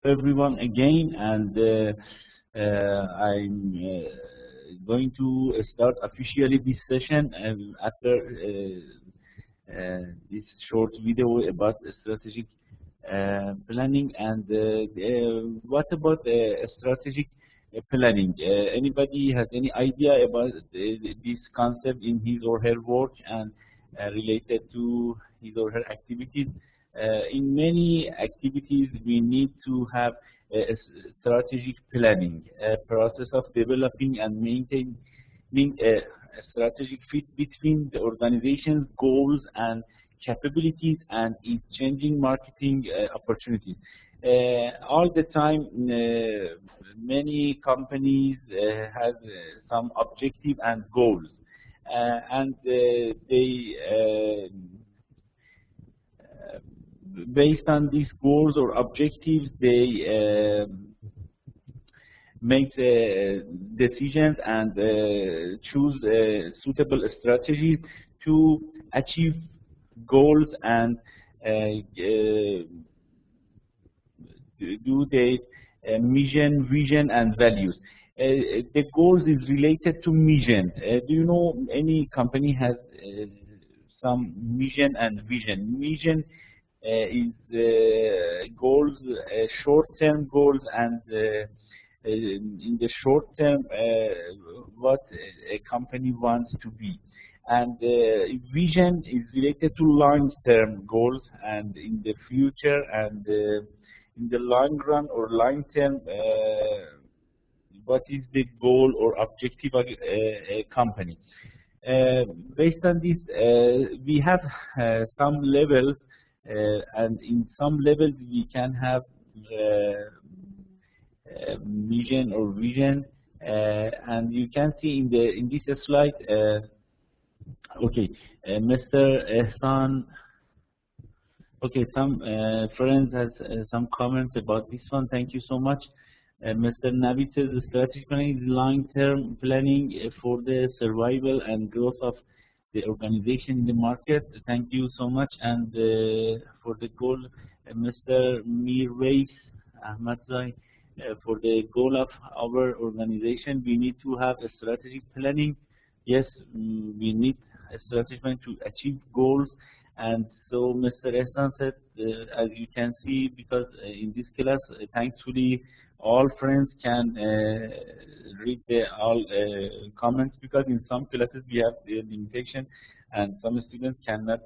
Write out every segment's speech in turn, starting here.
everyone again, and I'm going to start officially this session after this short video about strategic planning. And what about strategic planning? Anybody has any idea about this concept in his or her work and related to his or her activities? In many activities, we need to have a strategic planning, a process of developing and maintaining a strategic fit between the organization's goals and capabilities and its changing marketing opportunities. All the time, many companies have some objective and goals, and they based on these goals or objectives, they make decisions and choose suitable strategies to achieve goals and do the mission, vision, and values. The goals is related to mission. Do you know any company has some mission and vision? Mission is goals, short-term goals, and in the short term, what a company wants to be. And vision is related to long-term goals, and in the future, and in the long run or long term, what is the goal or objective of a company. Based on this, we have some levels, and in some levels we can have mission or vision, and you can see in this slide. Okay, Mr. Ehsan. Okay, some friends has some comments about this one. Thank you so much. Mr. Navid says the strategic planning is long-term planning for the survival and growth of the organization in the market. Thank you so much. And for the goal, Mr. Mirwais Ahmadzai, for the goal of our organization, we need to have a strategic planning. Yes, we need a strategic plan to achieve goals. And so Mr. Ehsan said, as you can see, because in this class, thankfully, all friends can read all comments, because in some classes we have the limitation and some students cannot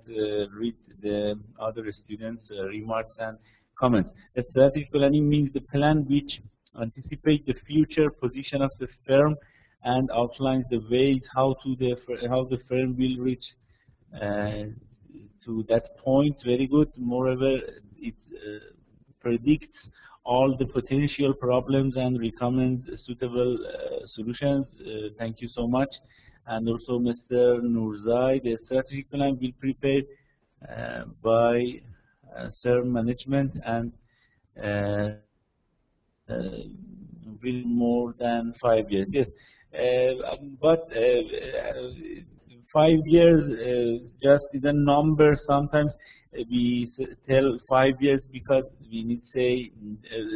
read the other students' remarks and comments. A strategic planning means the plan which anticipates the future position of the firm and outlines the ways how the firm will reach to that point. Very good. Moreover, it predicts all the potential problems and recommend suitable solutions. Thank you so much. And also Mr. Nurzai, the strategic plan will be prepared by firm management and will more than 5 years. Yes, but 5 years just is a number. Sometimes we tell 5 years because we need to say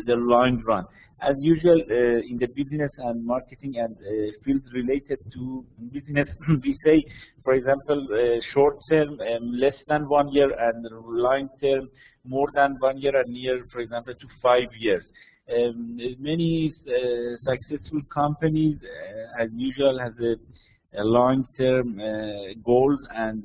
the long run. As usual, in the business and marketing and fields related to business, we say, for example, short term less than 1 year, and long term more than 1 year, and near, for example, to 5 years. Many successful companies, as usual, have a long-term goals, and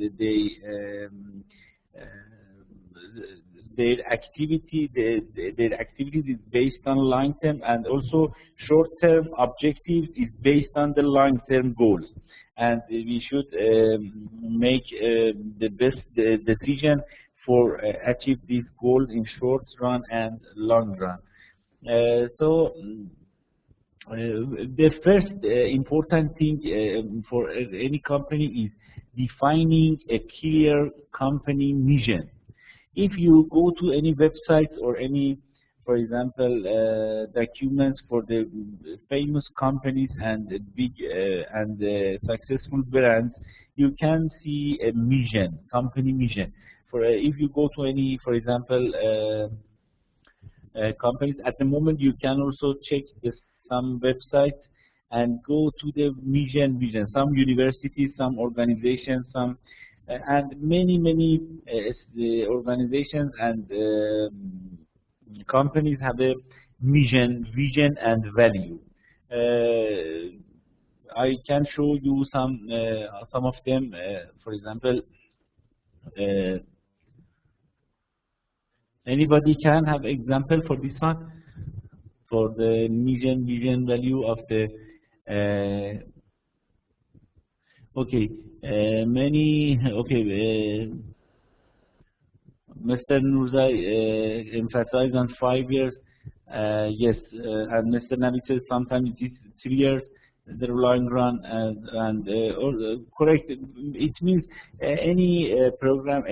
their activity is based on long-term, and also short-term objectives is based on the long-term goals. And we should make the best decision for achieve these goals in short run and long run. So the first important thing for any company is defining a clear company mission. If you go to any website or any, for example, documents for the famous companies and big and successful brands, you can see a mission, company mission. For if you go to any, for example, companies. At the moment, you can also check some websites and go to the vision. Some universities, some organizations, some and many organizations and companies have a vision and value. I can show you some of them. For example, uh, anybody can have example for this one for the vision value of the. Okay, many. Okay. Mr. Nurzai emphasized on 5 years. Yes, and Mr. Nabi says sometimes it is 3 years, the long run, correct. It means any program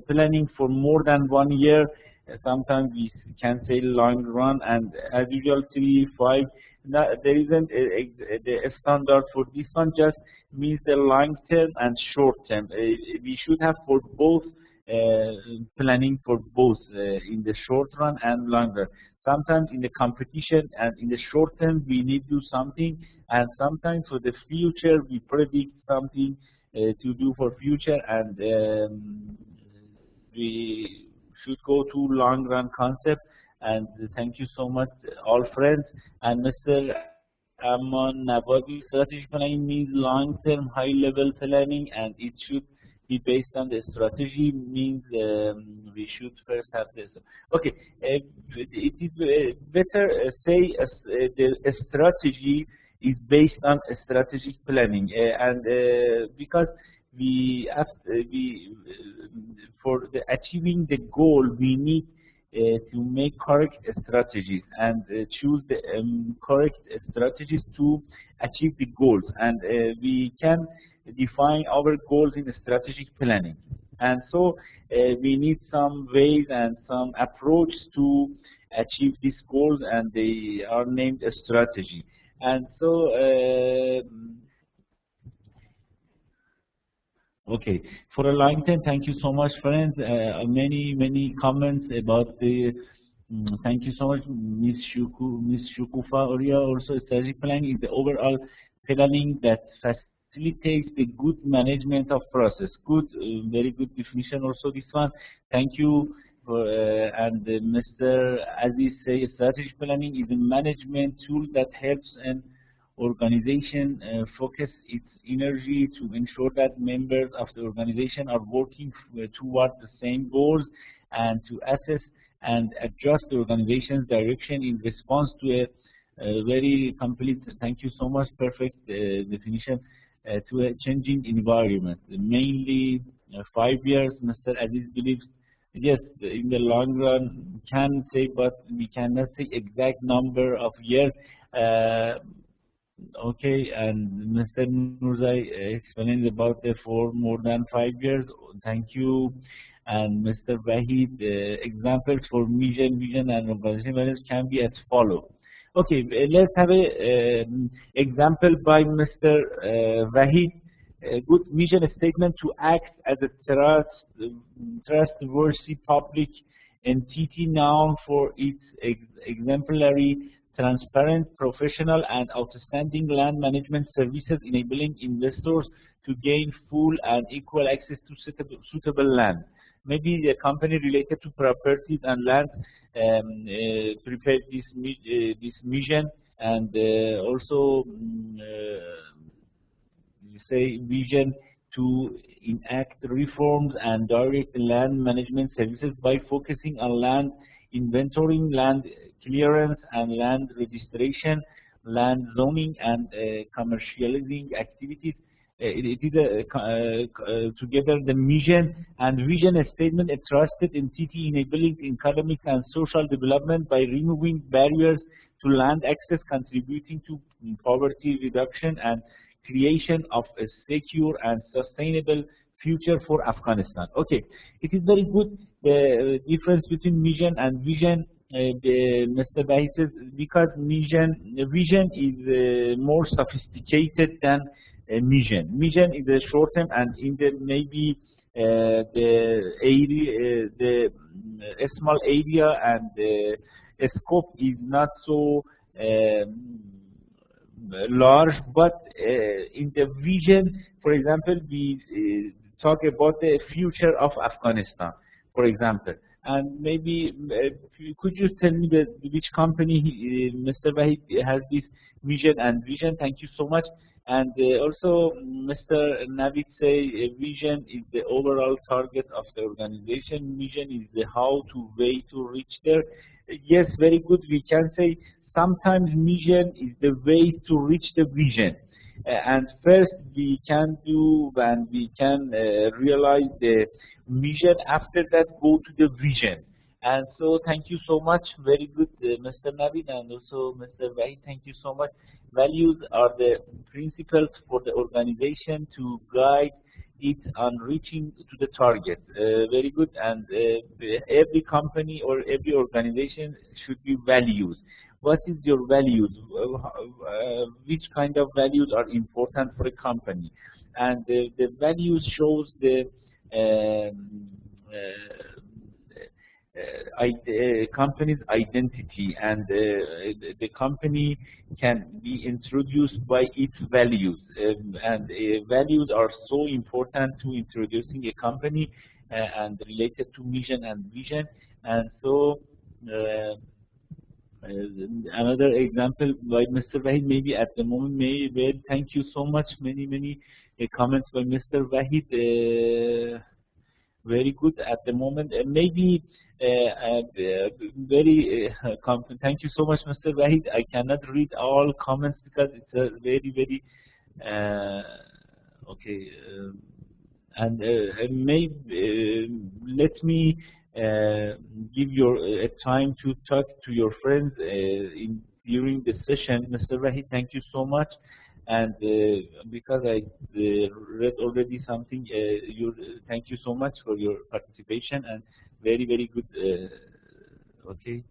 planning for more than 1 year. Sometimes we can say long run, and as usual 3, 5. There isn't the standard for this one. Just means the long term and short term. We should have for both uh, planning for both in the short run and long run. Sometimes in the competition and in the short term we need to do something, and sometimes for the future we predict something to do for future, and we should go to long run concept. And thank you so much, all friends. And Mr. Amon Nabagi, strategic planning means long-term, high-level planning, and it should be based on the strategy. Means we should first have this. Okay, it is better say the strategy is based on strategic planning, and because for achieving the goal we need to make correct strategies and choose the correct strategies to achieve the goals, and we can define our goals in strategic planning. And so we need some ways and some approach to achieve these goals, and they are named a strategy. And so okay, for a long time, thank you so much, friends. Many comments about the. Thank you so much, Miss Shukufa Oria. Also, strategic planning is the overall planning that facilitates the good management of process. Good, very good definition. Also, this one. Thank you. And Mr. Aziz say strategic planning is a management tool that helps an organization focus its energy to ensure that members of the organization are working toward the same goals, and to assess and adjust the organization's direction in response to a very complete, thank you so much, perfect definition, to a changing environment. Mainly 5 years, Mr. Aziz believes, yes, in the long run can say, but we cannot say exact number of years. Okay, and Mr. Nurzai explained about the for more than 5 years. Thank you. And Mr. Wahid, examples for vision and organization values can be as follow. Okay, let's have a example by Mr. Wahid. A good vision statement to act as a trustworthy public entity known for its exemplary, transparent, professional, and outstanding land management services, enabling investors to gain full and equal access to suitable land. Maybe a company related to properties and land prepared this mission, and also say vision to enact reforms and direct land management services by focusing on land inventorying, land clearance and land registration, land zoning, and commercializing activities. It is together the mission and vision statement, a trusted entity enabling economic and social development by removing barriers to land access, contributing to poverty reduction and creation of a secure and sustainable future for Afghanistan. Okay, it is very good the difference between mission and vision. Mr. Bahi says because vision is more sophisticated than mission. Mission is a short term, and in the maybe the area, the small area, and scope is not so large, but in the vision, for example, we talk about the future of Afghanistan, for example. And maybe could you tell me which company Mr. Wahid has this vision and vision? Thank you so much. And also, Mr. Navid say vision is the overall target of the organization. Vision is the how to way to reach there. Yes, very good. We can say sometimes vision is the way to reach the vision. And first we can do and we can realize the vision. After that, go to the vision. And so, thank you so much. Very good, Mr. Navid, and also Mr. Wahid. Thank you so much. Values are the principles for the organization to guide it on reaching to the target. Very good. And every company or every organization should be values. What is your values? Which kind of values are important for a company? And the values shows the company's identity, and the company can be introduced by its values. And values are so important to introducing a company and related to mission and vision. And so another example by Mr. Wahid, maybe at the moment, maybe, thank you so much. Many comments by Mr. Wahid. Very good at the moment. Maybe thank you so much, Mr. Wahid. I cannot read all comments because it's a very okay. And let me give your time to talk to your friends during the session. Mr. Wahid, thank you so much. And because I read already something, thank you so much for your participation and very good okay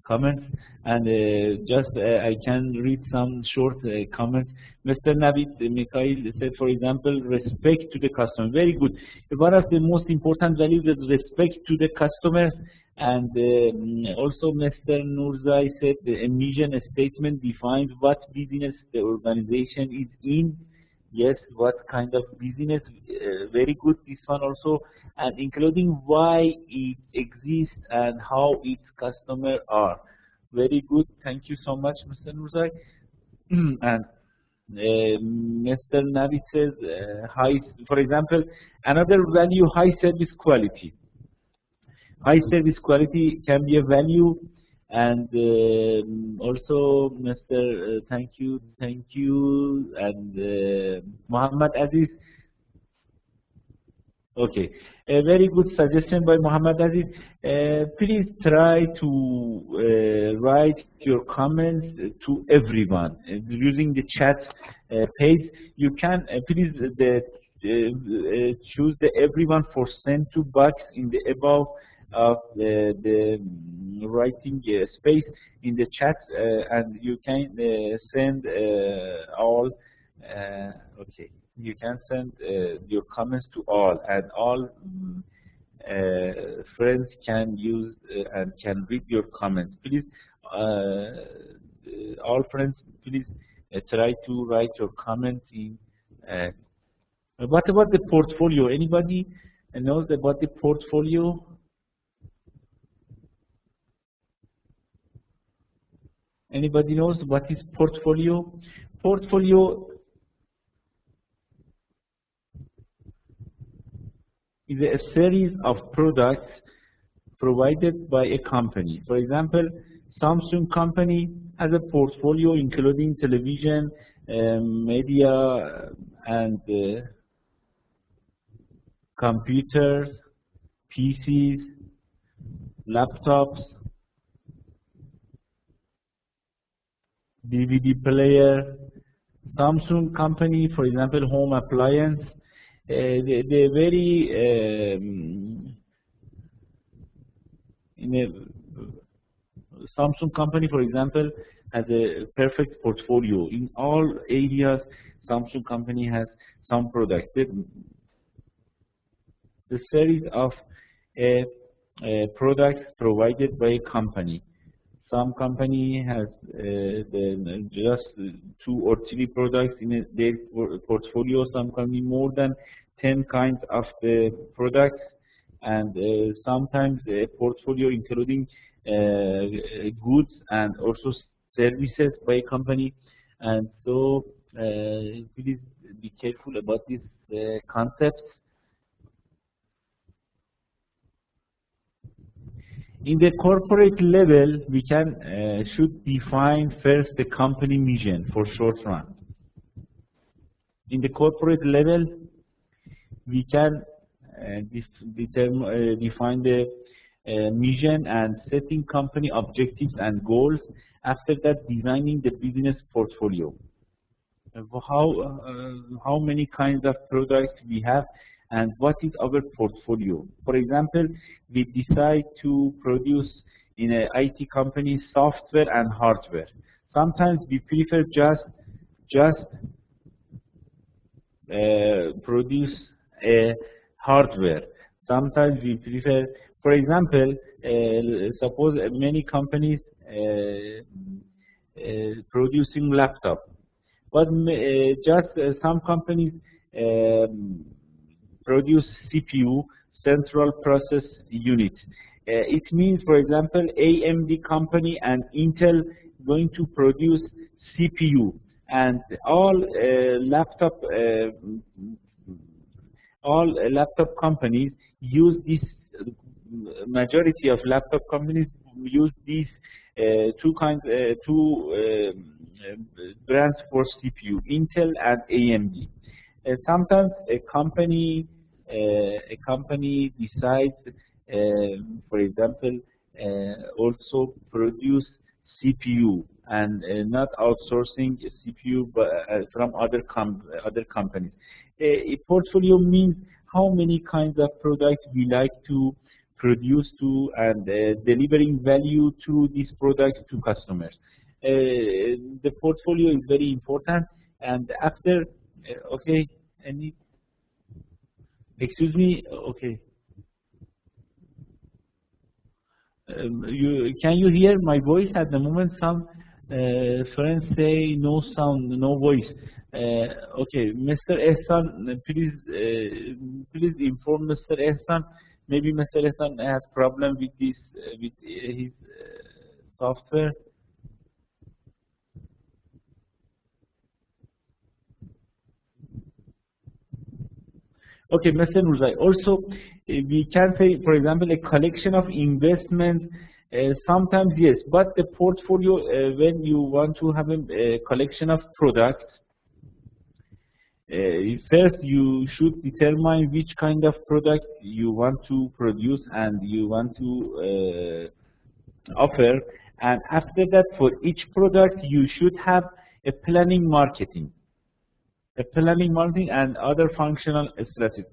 comments. And just I can read some short comments. Mr. Navid Mikhail said, for example, respect to the customer. Very good. One of the most important values is respect to the customers. And also Mr. Nurzai said the mission statement defines what business the organization is in. Yes, what kind of business. Very good, this one also. And including why it exists and how its customers are. Very good, thank you so much, Mr. Nurzai. And Mr. Navid says, for example, another value, high service quality. High service quality can be a value. And also, Mr. Thank you, and Muhammad Aziz. Okay, a very good suggestion by Muhammad Aziz. Please try to write your comments to everyone using the chat page. You can please choose the everyone for send to box in the above of the writing space in the chat, and you can send all. Okay, you can send your comments to all, and all friends can use and can read your comments. Please, all friends, please try to write your comments in. What about the portfolio? Anybody knows about the portfolio? Anybody knows what is portfolio? Portfolio is a series of products provided by a company. For example, Samsung company has a portfolio including television, media, and computers, PCs, laptops, DVD player. Samsung company, for example, home appliance. They very Samsung company, for example, has a perfect portfolio in all areas. Samsung company has some products. The series of products provided by a company. Some company has just two or three products in their portfolio. Some company more than 10 kinds of the products, and sometimes a portfolio including goods and also services by a company. And so please be careful about these concepts. In the corporate level, we can should define first the company mission for short run. In the corporate level, we can define the mission and setting company objectives and goals. After that, designing the business portfolio. How many kinds of products we have and what is our portfolio. For example, we decide to produce in an IT company software and hardware. Sometimes we prefer just produce a hardware. Sometimes we prefer, for example, suppose many companies producing laptop, but just some companies produce CPU, central process unit. It means, for example, AMD company and Intel going to produce CPU, and all laptop companies use this. Majority of laptop companies use these two brands for CPU, Intel and AMD. Sometimes a company decides, for example, also produce CPU and not outsourcing CPU but, from other companies. A portfolio means how many kinds of products we like to produce to and delivering value to these products to customers. The portfolio is very important. And after, okay, excuse me, okay. Can you hear my voice at the moment? Some friends say no sound, no voice. Okay, Mr. Ehsan, please inform Mr. Ehsan. Maybe Mr. Ehsan has problem with this with his software. Okay, Mr. Nurzai. Also, we can say, for example, a collection of investments. Sometimes yes, but the portfolio, when you want to have a collection of products, first you should determine which kind of product you want to produce and you want to offer. And after that, for each product, you should have a planning marketing and other functional strategies.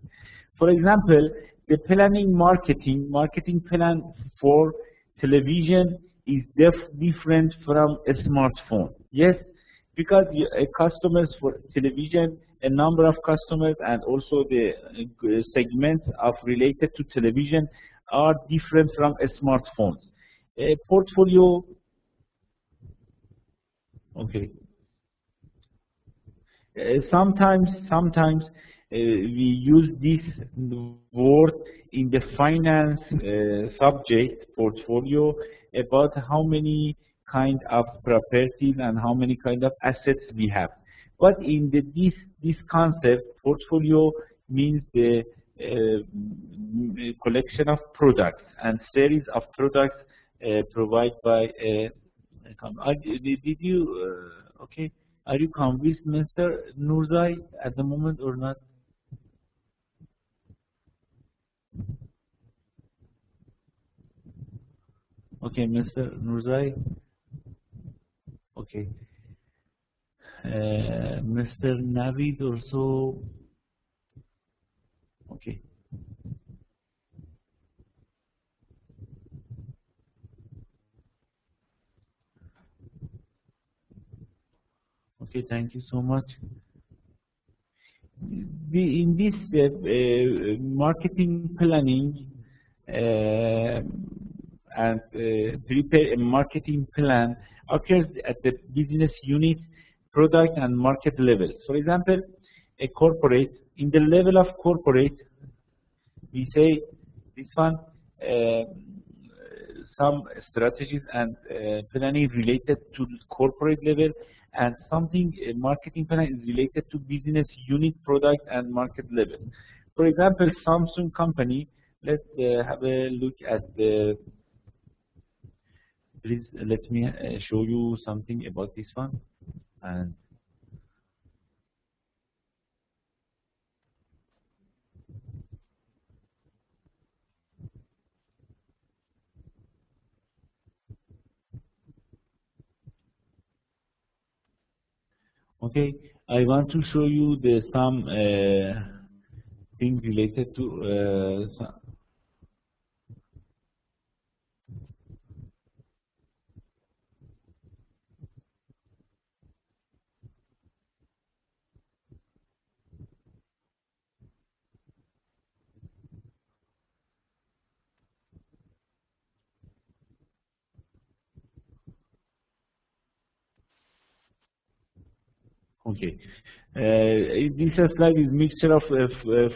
For example, the planning marketing plan for television is different from a smartphone. Yes, because customers for television, a number of customers, and also the segments of related to television are different from a smartphone. A portfolio, okay. Sometimes we use this word in the finance subject portfolio about how many kind of properties and how many kind of assets we have. But in this concept, portfolio means the collection of products and series of products provided by a company. Did you okay? Are you convinced, Mr. Nurzai, at the moment or not? Okay, Mr. Nurzai. Okay. Mr. Navid also. Okay. Okay, thank you so much. In this marketing planning, and prepare a marketing plan occurs at the business unit, product, and market level. For example, a corporate, in the level of corporate, we say this one, some strategies and planning related to corporate level, and something marketing plan is related to business unit, product, and market level. For example, Samsung company. Let's have a look at the. Please let me show you something about this one. And okay, I want to show you the some things related to. Okay. This slide is mixture of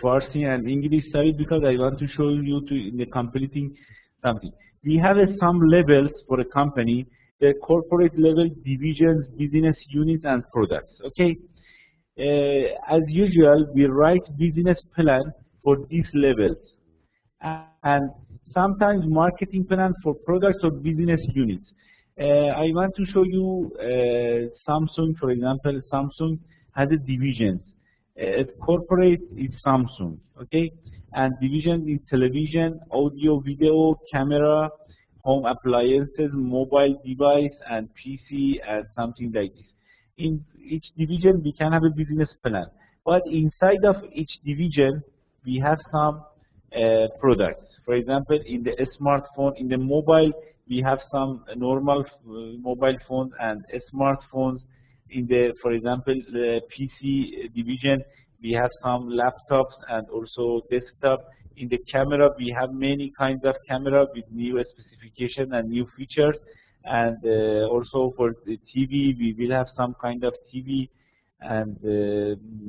Farsi and English. Sorry, because I want to show you to in the completing something. We have some levels for a company: the corporate level, divisions, business units, and products. Okay. As usual, we write business plan for these levels, and sometimes marketing plan for products or business units. I want to show you Samsung, for example. Samsung has a division. Corporate is Samsung, okay, and division is television, audio, video, camera, home appliances, mobile device, and PC, and something like this. In each division, we can have a business plan, but inside of each division, we have some products. For example, in the smartphone, in the mobile, we have some normal mobile phones and smartphones. In the, for example, the PC division, we have some laptops and also desktop. In the camera, we have many kinds of camera with new specification and new features. And also for the TV, we will have some kind of TV and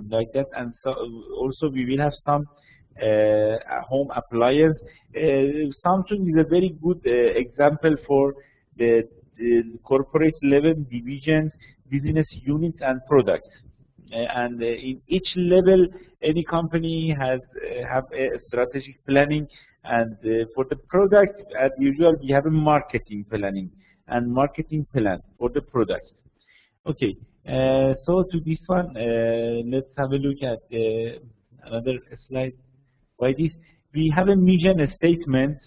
like that. And so also we will have some home appliance. Samsung is a very good example for the corporate level divisions, business units, and products. And in each level, any company has have a strategic planning. And for the product, as usual, we have a marketing planning and marketing plan for the product. Okay, so to this one, let's have a look at another slide. By this, we have a mission statement,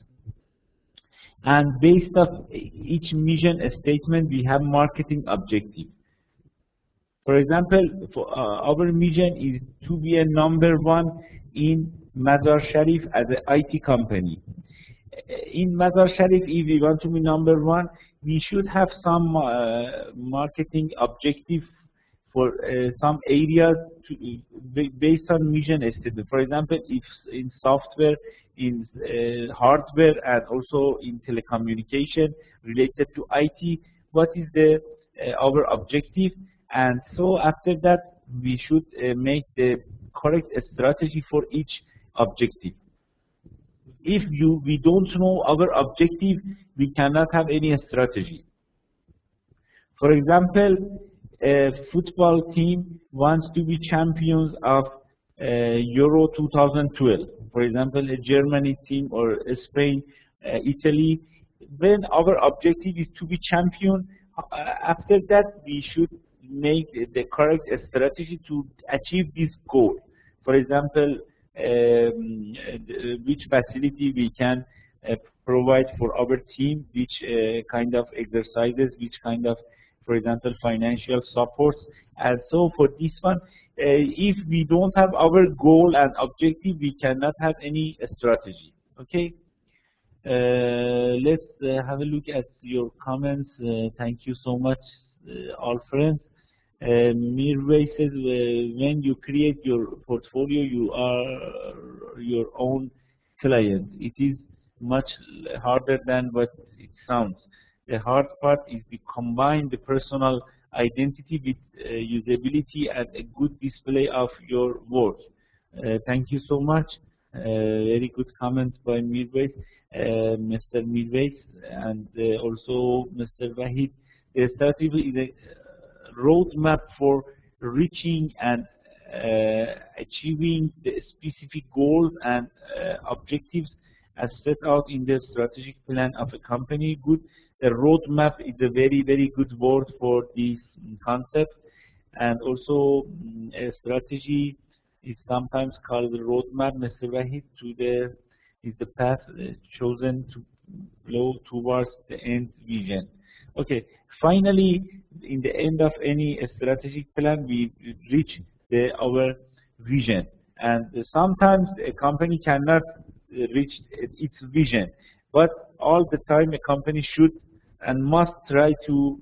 and based on each mission statement, we have marketing objective. For example, for, our mission is to be a #1 in Mazar Sharif as an IT company. In Mazar Sharif, if we want to be #1, we should have some marketing objective for some areas to, based on mission statement. For example, if in software, in hardware, and also in telecommunication related to IT, what is the our objective? And so after that, we should make the correct strategy for each objective. If we don't know our objective, we cannot have any strategy. For example, a football team wants to be champions of Euro 2012. For example, a Germany team or Spain, Italy. Then our objective is to be champion. After that, we should make the correct strategy to achieve this goal. For example, which facility we can provide for our team, which kind of exercises, which kind of, for example, financial support. And so for this one, if we don't have our goal and objective, we cannot have any strategy. Okay. Let's have a look at your comments. Thank you so much, all friends. Mirway says, when you create your portfolio, you are your own client. It is much harder than what it sounds. The hard part is to combine the personal identity with usability and a good display of your work. Thank you so much. Very good comments by Mirwais, Mr. Mirwais, and also Mr. Wahid. The strategy is a roadmap for reaching and achieving the specific goals and objectives as set out in the strategic plan of a company. Good. The roadmap is a very, very good word for this concept, and also a strategy is sometimes called the roadmap. Mr. Wahid, is the path chosen to flow towards the end vision. Okay. Finally, in the end of any strategic plan, we reach our vision. And sometimes a company cannot reach its vision, but all the time a company should and must try to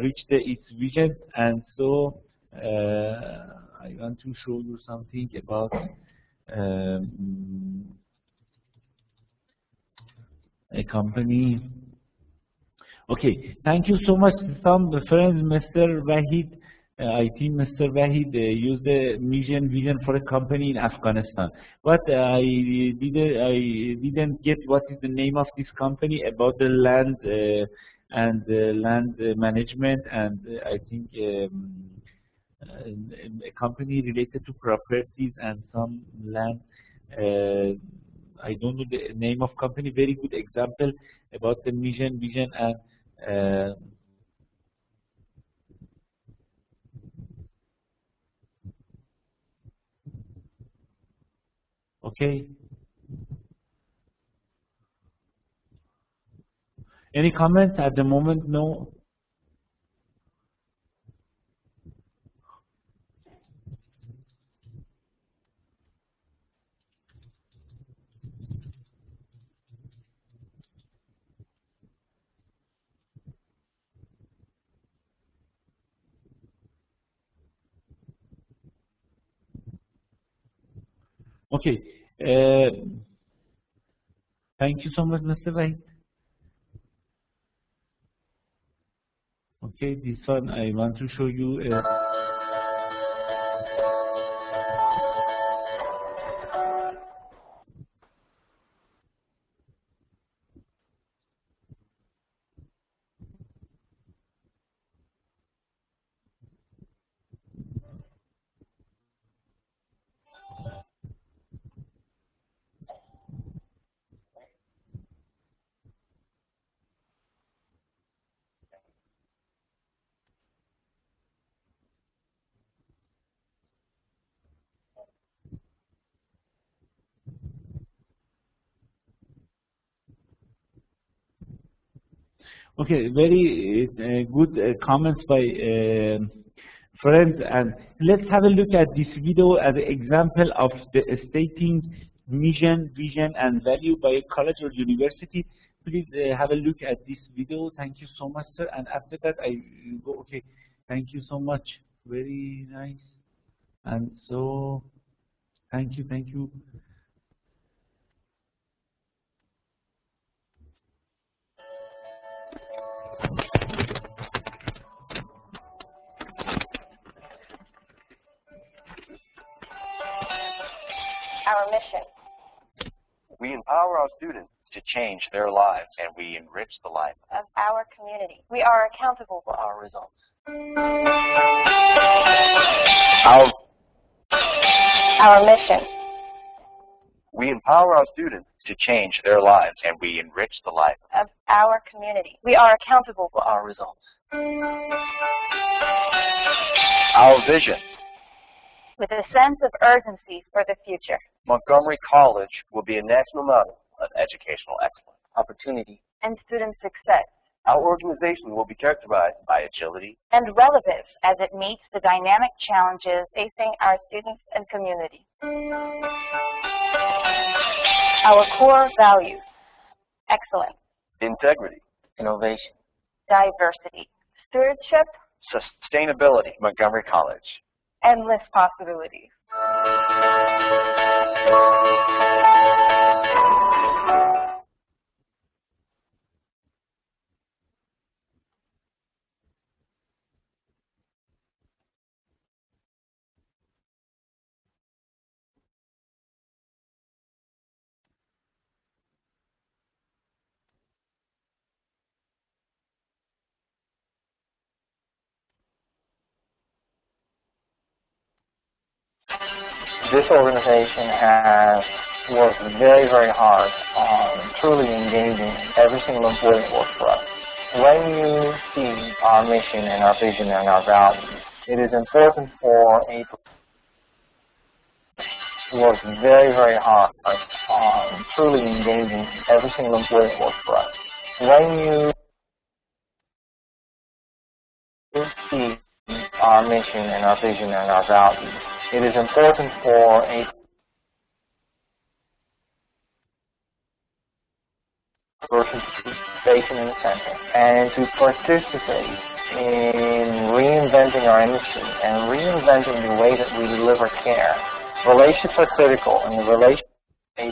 reach its vision. And so I want to show you something about a company. Okay, thank you so much. Some friends, Mr. Wahid, I think Mr. Wahid used the vision for a company in Afghanistan, but I didn't get what is the name of this company, about the land and land management, and I think a company related to properties and some land. I don't know the name of company. Very good example about the vision and okay. Any comments at the moment? No. Okay. Thank you so much, Mr. Wahid. Okay, this one I want to show you. Okay, very good comments by friends, and let's have a look at this video as an example of the stating mission, vision, and value by a college or university. Please have a look at this video. Thank you so much, sir. And after that, I go. Okay, thank you so much. Very nice. And so, thank you, thank you. Our mission. We empower our students to change their lives, and we enrich the life of our community. We are accountable for our results. Our mission. We empower our students to change their lives, and we enrich the life of our community. We are accountable for our results. Our vision. With a sense of urgency for the future. Montgomery College will be a national model of educational excellence, opportunity, and student success. Our organization will be characterized by agility and relevance as it meets the dynamic challenges facing our students and community. Our core values: excellence, integrity, innovation, diversity, stewardship, sustainability. Montgomery College. Endless possibilities. This organization has worked very, very hard on truly engaging every single employee that works for us. When you see our mission and our vision and our values, it is important for a to work very, very hard on truly engaging every single employee that works for us. When you see our mission and our vision and our values, it is important for a person to be facing in the center and to participate in reinventing our industry and reinventing the way that we deliver care. Relationships are critical, and the relationship a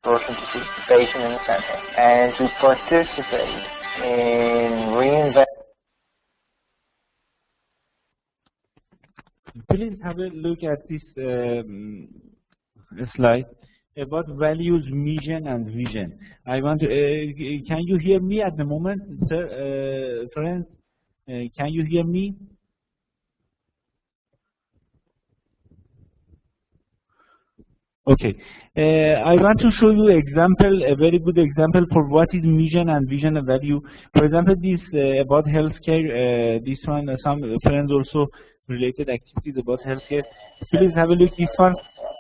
person to be facing in the center and to participate in reinventing. Please have a look at this slide about values, mission, and vision. I want to, can you hear me at the moment, sir, friends? Can you hear me? Okay. I want to show you example, a very good example for what is mission and vision and value. For example, this about healthcare. This one, some friends also related activities about healthcare. Please have a look. This one.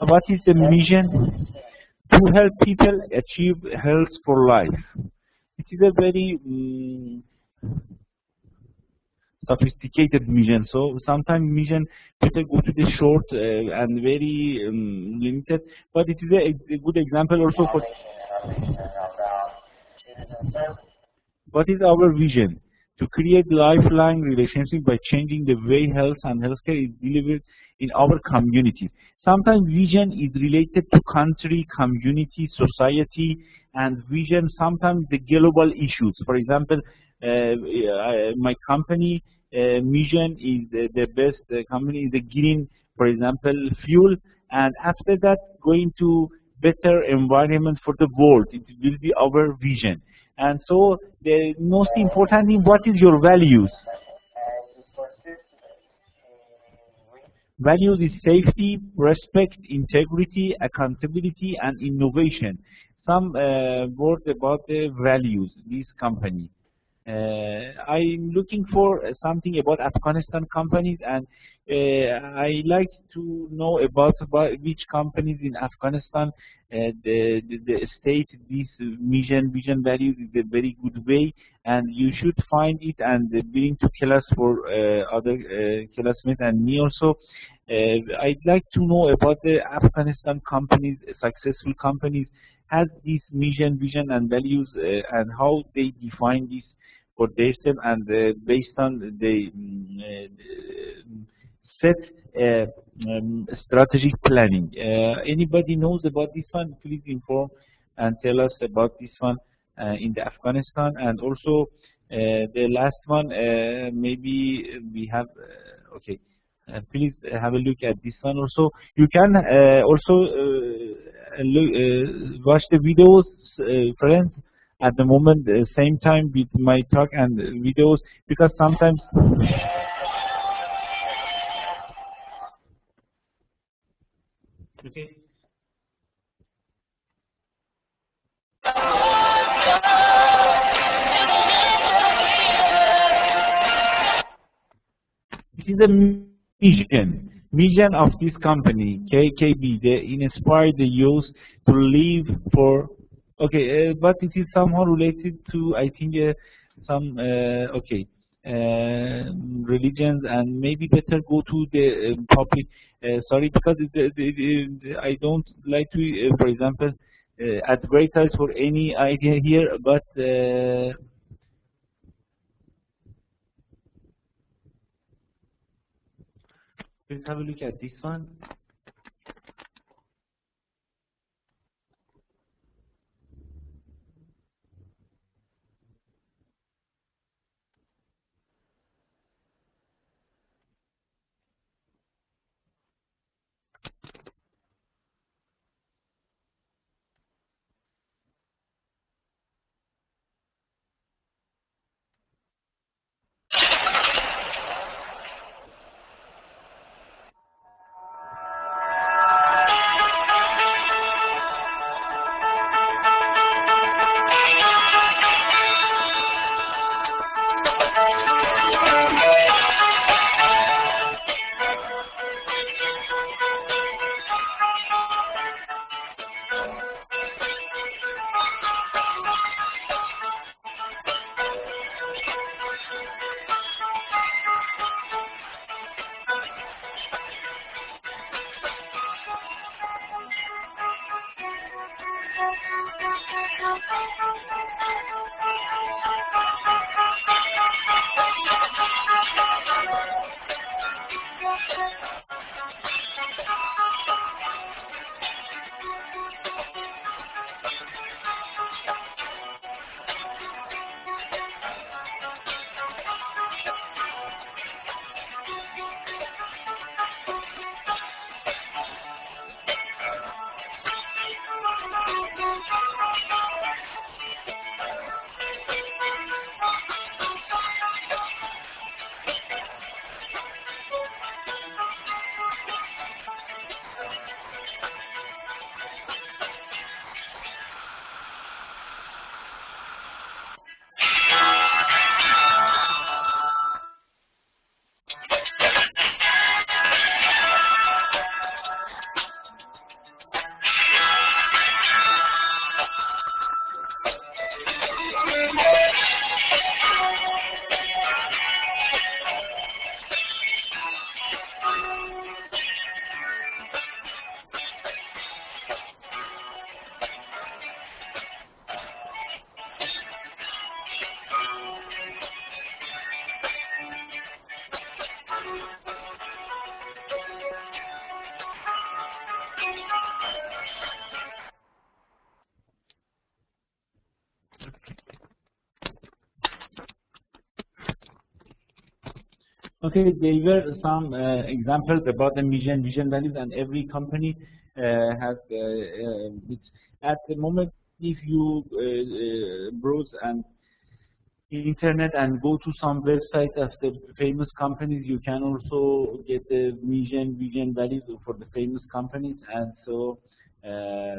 What is the mission? To help people achieve health for life. It is a very sophisticated mission. So sometimes mission people go to the short and very limited, but it is a good example also for what is our vision. To create lifelong relationship by changing the way health and healthcare is delivered in our community. Sometimes vision is related to country, community, society, and vision sometimes the global issues. For example, my company mission is the best company is the green, for example, fuel, and after that going to better environment for the world. It will be our vision. And so the most important thing, what is your values? Values is safety, respect, integrity, accountability, and innovation. Some words about the values, this company. I'm looking for something about Afghanistan companies, and I like to know about which companies in Afghanistan the state this vision values is a very good way, and you should find it and bring to class for other classmates and me also. I'd like to know about the Afghanistan companies, successful companies, has this mission, vision, and values, and how they define this for themselves, and based on the set strategic planning. Anybody knows about this one? Please inform and tell us about this one in the Afghanistan. And also the last one, maybe we have, okay. Please have a look at this one also. You can also watch the videos, friends, at the moment, same time with my talk and videos, because sometimes okay. It is a mission of this company, KKB. They inspire the youth to live for. Okay, but it is somehow related to, I think, some okay religions, and maybe better go to the public. Sorry, because I don't like to, for example, advertise for any idea here, but. Let's have a look at this one. Okay, there were some examples about the vision values, and every company has its. At the moment, if you browse and internet and go to some website of the famous companies, you can also get the vision values for the famous companies, and so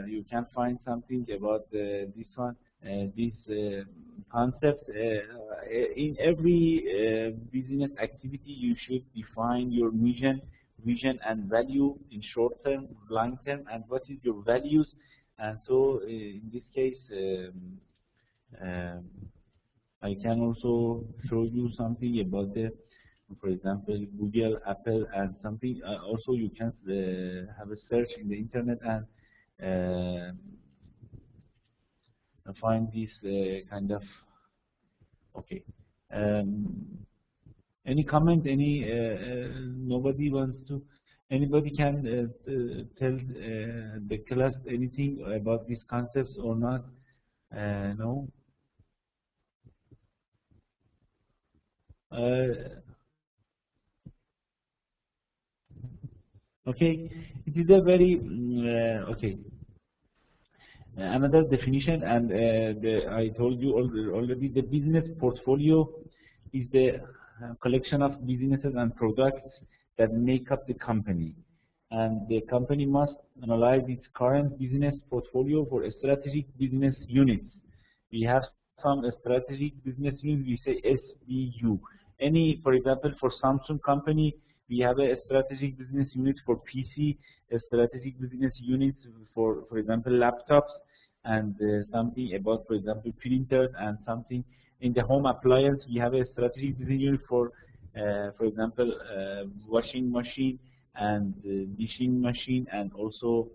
you can find something about this one, this concept. In every business activity, you should define your vision and value in short term, long term, and what is your values. And so, in this case. Um, I can also show you something about the, for example, Google, Apple, and something. Also, you can have a search in the internet and find this kind of. Okay. Um, any comment? Nobody wants to. Anybody can tell the class anything about these concepts or not? No. Uh, Okay, it is a very okay. Another definition, and I told you already, the business portfolio is the collection of businesses and products that make up the company. And the company must analyze its current business portfolio for strategic business units. We have some strategic business units, we say SBU. For example, for Samsung company, we have a strategic business unit for PC, a strategic business unit for example, laptops, and something about, for example, printers, and something in the home appliance. We have a strategic business unit for example, washing machine and dishing machine, and also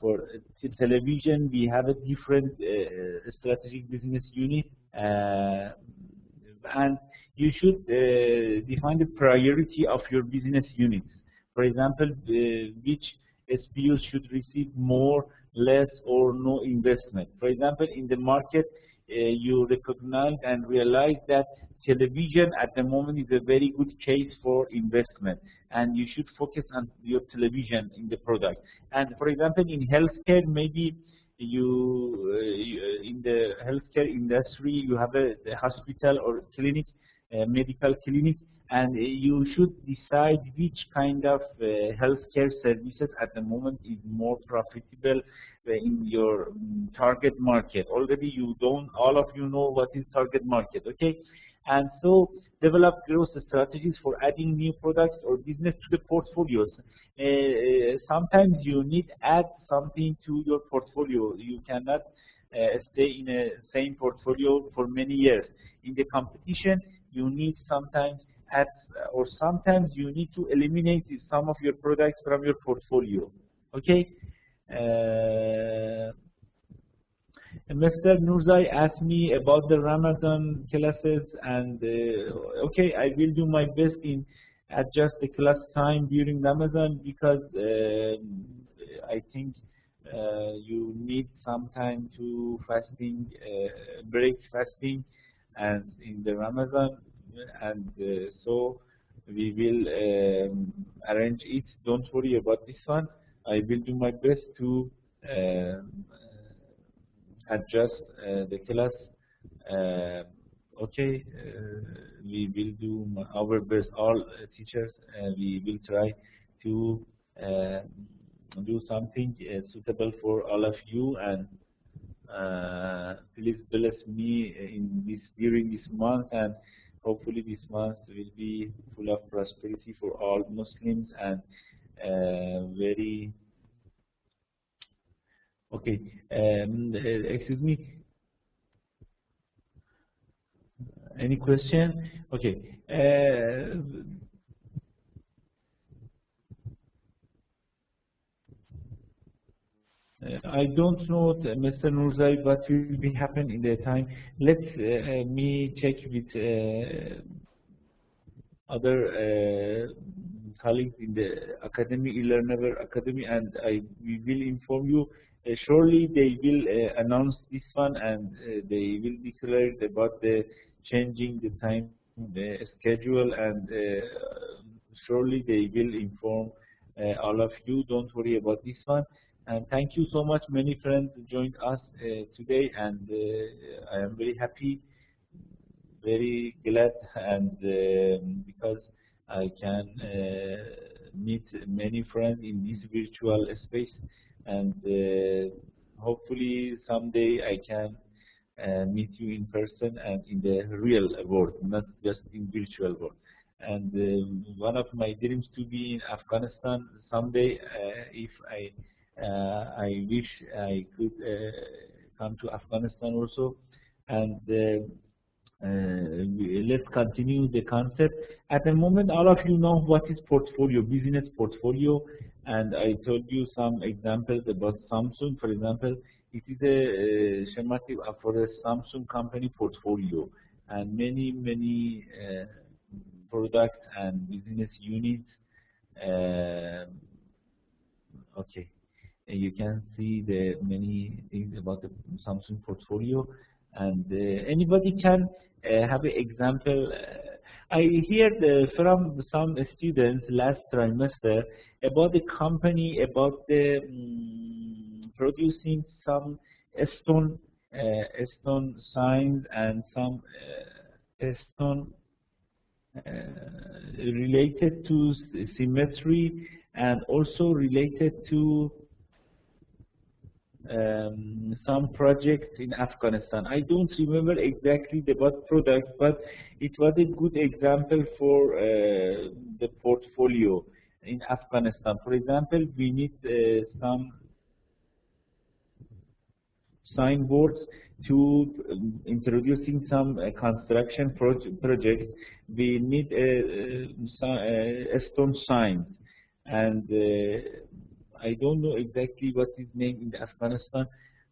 for television, we have a different strategic business unit. And you should define the priority of your business units. For example, which SBUs should receive more, less, or no investment. For example, in the market, you recognize and realize that television at the moment is a very good case for investment, and you should focus on your television in the product. And for example, in healthcare, maybe in the healthcare industry, you have a hospital or clinic, medical clinic, and you should decide which kind of healthcare services at the moment is more profitable in your target market. Already all of you know what is target market, okay? And so develop growth strategies for adding new products or business to the portfolios. Sometimes you need add something to your portfolio. You cannot stay in a same portfolio for many years. In the competition, you need sometimes add, or sometimes you need to eliminate some of your products from your portfolio. Okay. Mr. Nurzai asked me about the Ramadan classes, and okay, I will do my best in adjust the class time during Ramadan, because I think you need some time to break fasting, and in the Ramadan, and so we will arrange it. Don't worry about this one. I will do my best to adjust the class. Okay, we will do our best. All teachers, we will try to do something suitable for all of you, and please bless me during this month, and hopefully this month will be full of prosperity for all Muslims, and very okay. Excuse me. Any question? Okay. I don't know, Mr. Nurzai, what will be happen in the time. Let me check with other colleagues in the Academy, eLearnever Academy, and we will inform you. Surely they will announce this one, and they will declare about the changing the time schedule, and surely they will inform all of you. Don't worry about this one. And thank you so much. Many friends joined us today, and I am very happy, very glad, and because I can meet many friends in this virtual space, and hopefully someday I can meet you in person and in the real world, not just in virtual world. And one of my dreams to be in Afghanistan someday. If I wish I could come to Afghanistan also, and let's continue the concept. At the moment, all of you know what is portfolio, business portfolio, and I told you some examples about Samsung. For example, it is a schematic for a Samsung company portfolio, and many products and business units. Uh, okay, and you can see the many things about the Samsung portfolio, and anybody can have an example. I heard from some students last trimester about the company, about the producing some stone stone signs and some stone related to symmetry, and also related to some projects in Afghanistan. I don't remember exactly the what product, but it was a good example for the portfolio in Afghanistan. For example, we need some signboards to introducing some construction project. We need a stone sign, and I don't know exactly what is named in Afghanistan.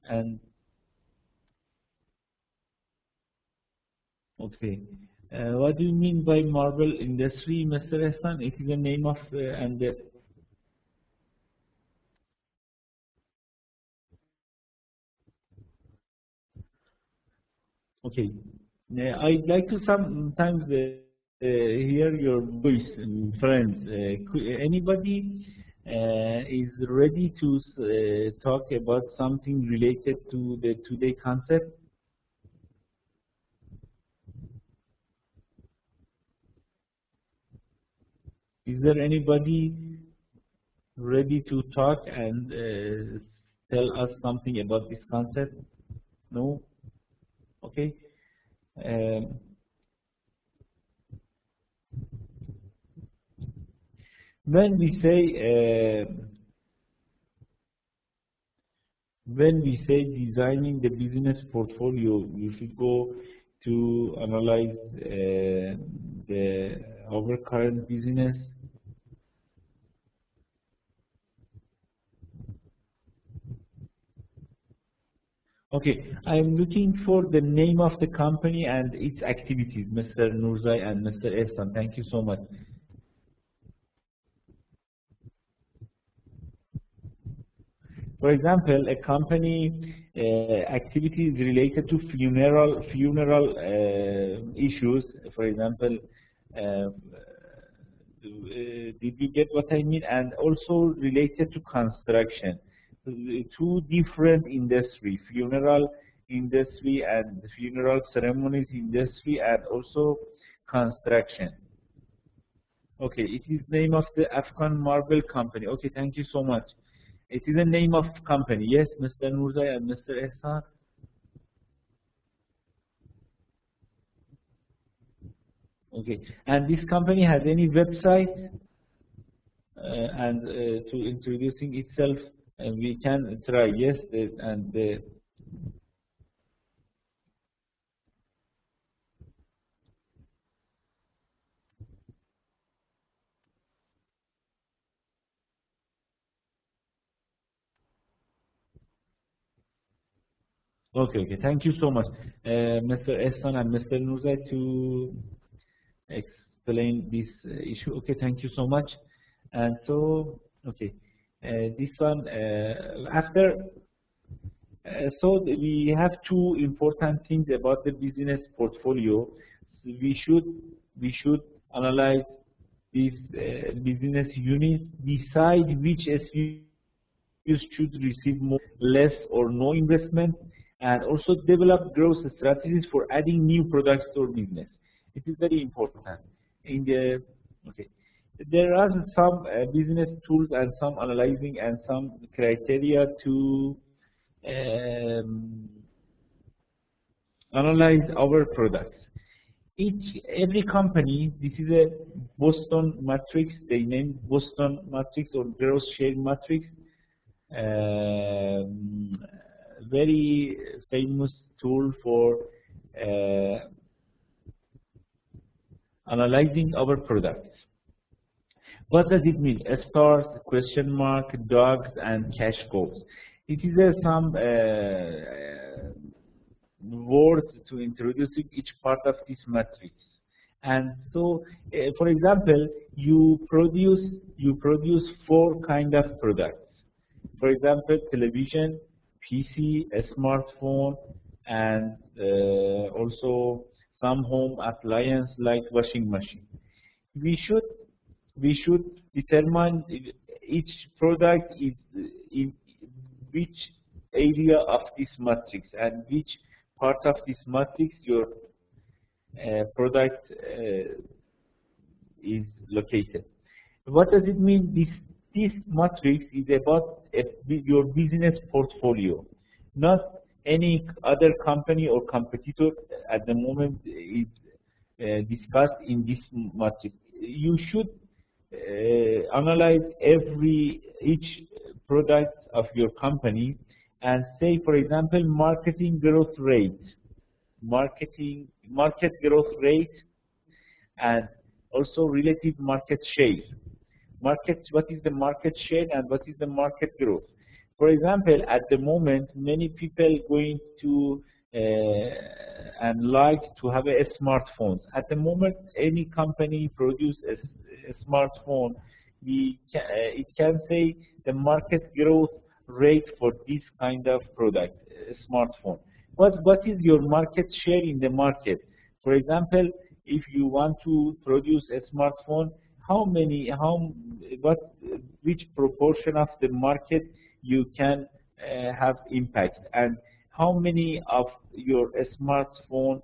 And okay, what do you mean by marble industry, Mr. Hassan? It is the name of and okay. I'd like to sometimes hear your voice, friends. Anybody is ready to talk about something related to the today concept? Is there anybody ready to talk and tell us something about this concept? No? Okay. Um, when we say designing the business portfolio, you should go to analyze our current business. Okay, I'm looking for the name of the company and its activities, Mr. Nurzai and Mr. Ehsan. Thank you so much. For example, a company activity is related to funeral issues. For example, did you get what I mean? And also related to construction. Two different industry: funeral industry and funeral ceremonies industry, and also construction. Okay, it is name of the Afghan Marble Company. Okay, thank you so much. It is a name of company. Yes, Mr. Nurzai and Mr. Ehsan. Okay, and this company has any website and to introducing itself, we can try. Yes, and okay. Thank you so much, Mr. Ehsan and Mr. Nurzai, to explain this issue. Okay, thank you so much. And so, okay, this one after. So we have two important things about the business portfolio. we should analyze these business units, decide which SKUs should receive more, less, or no investment, and also develop growth strategies for adding new products to our business. It is very important. Okay, there are some business tools and some analyzing and some criteria to analyze our products. Every company, this is a Boston matrix. They named Boston matrix or growth share matrix. Very famous tool for analyzing our products. What does it mean? Stars, question mark, dogs, and cash cows. It is some words to introduce each part of this matrix. And so, for example, you produce 4 kind of products. For example, television, PC, a smartphone, and also some home appliance like washing machine. We should determine each product is in which area of this matrix and which part of this matrix your product is located. What does it mean? This matrix is about your business portfolio, not any other company or competitor at the moment is discussed in this matrix. You should analyze each product of your company and say, for example, market growth rate, and also relative market share. What is the market share and what is the market growth? For example, at the moment, many people going to and like to have a smartphone. At the moment, any company produce a smartphone, it can say the market growth rate for this kind of product, a smartphone. What is your market share in the market? For example, if you want to produce a smartphone, which proportion of the market you can have impact, and how many of your smartphone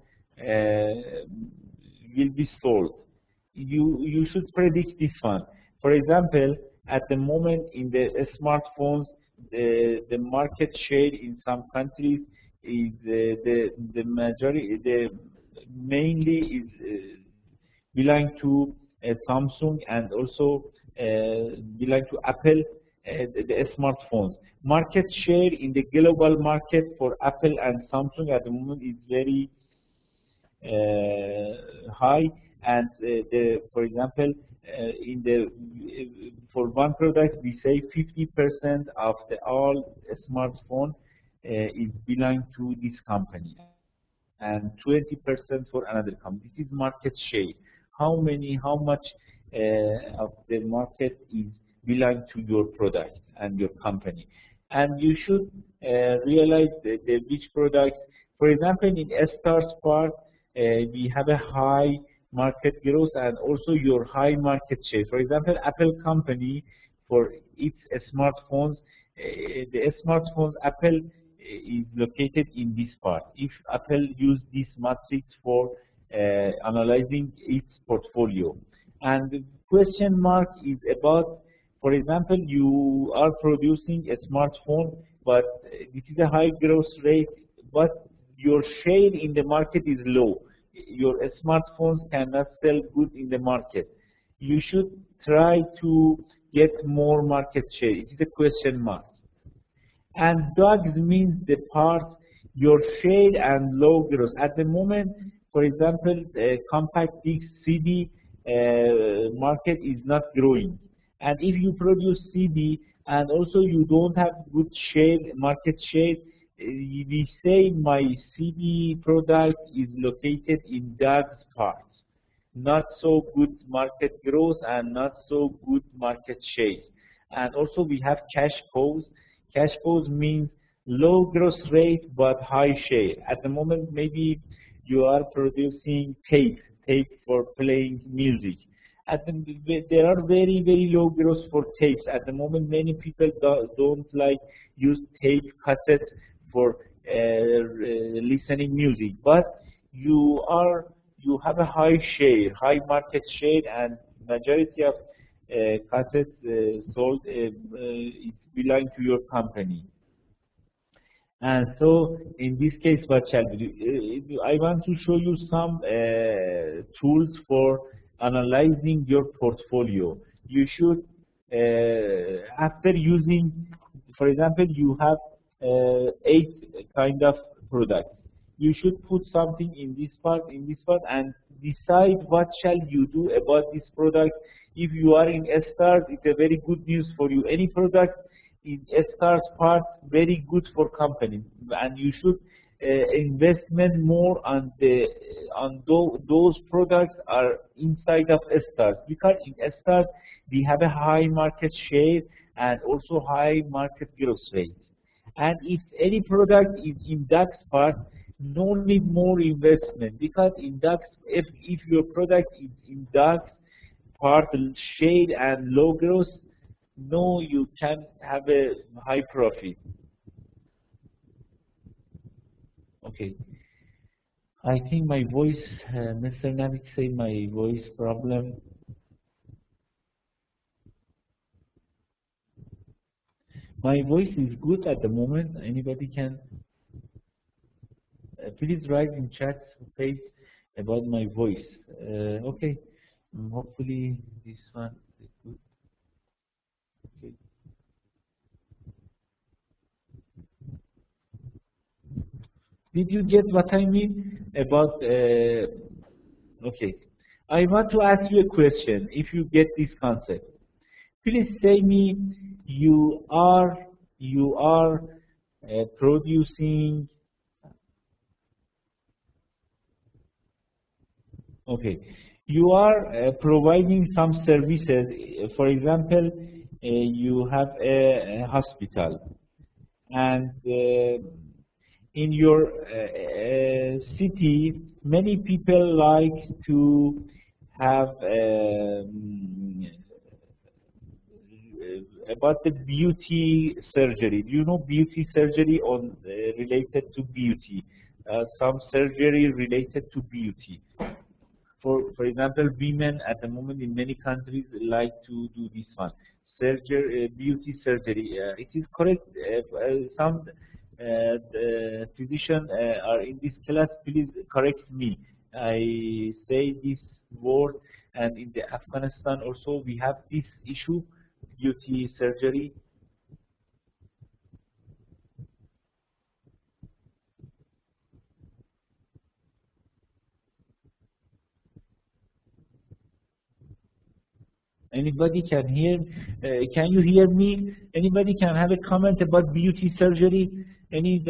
will be sold? You should predict this one. For example, at the moment in the smartphones, the market share in some countries is the majority, mainly is belong to Samsung and also belong to Apple, the smartphones. Market share in the global market for Apple and Samsung at the moment is very high, and for example, for one product we say 50% of all smartphone is belong to this company, and 20% for another company. This is market share. How much of the market is belong to your product and your company? And you should realize which product. For example, in Stars part, we have a high market growth and also your high market share. For example, Apple company, for its smartphones, the smartphones Apple is located in this part. If Apple use this matrix for analyzing its portfolio, and the question mark is about, for example, you are producing a smartphone, but this is a high growth rate, but your share in the market is low. Your smartphones cannot sell good in the market. You should try to get more market share. It is a question mark. And dogs means the part, your share and low growth. At the moment, for example, compact disc CD market is not growing. And if you produce CD and also you don't have good share, market share, we say my CD product is located in dogs parts. Not so good market growth and not so good market share. And also we have cash cows. Cash cows means low growth rate but high share. At the moment, maybe you are producing tape tape for playing music. There are very, very low growth for tapes. At the moment, many people don't like use tape cassette for listening music. But you have a high share, high market share, and majority of cassettes sold it belong to your company. And so, in this case, what shall we do? I want to show you some tools for analyzing your portfolio. You should, after using, for example, you have 8 kind of products. You should put something in this part, and decide what shall you do about this product. If you are in stars, it's a very good news for you. Any product in stars part, very good for companies, and you should investment more on those products are inside of stars, because in stars we have a high market share and also high market growth rate. And if any product is in DAX part, no need more investment, because in DAX, if your product is in DAX part shade and low growth, no, you can have a high profit. Okay, I think my voice, Mr. Navik say my voice problem. My voice is good at the moment. Anybody can please write in chat space about my voice. Okay, hopefully this one is good. Okay. Did you get what I mean about? Okay, I want to ask you a question. If you get this concept, please say me. You are producing. Okay, you are providing some services. For example, you have a hospital, and in your city, many people like to have about the beauty surgery. Do you know beauty surgery on related to beauty? Some surgery related to beauty. For example, women at the moment in many countries like to do this one. Surgery, beauty surgery. It is correct. Some physicians are in this class. Please correct me. I say this word, and in the Afghanistan also we have this issue, beauty surgery. Anybody can hear? Can you hear me? Anybody can have a comment about beauty surgery? Any?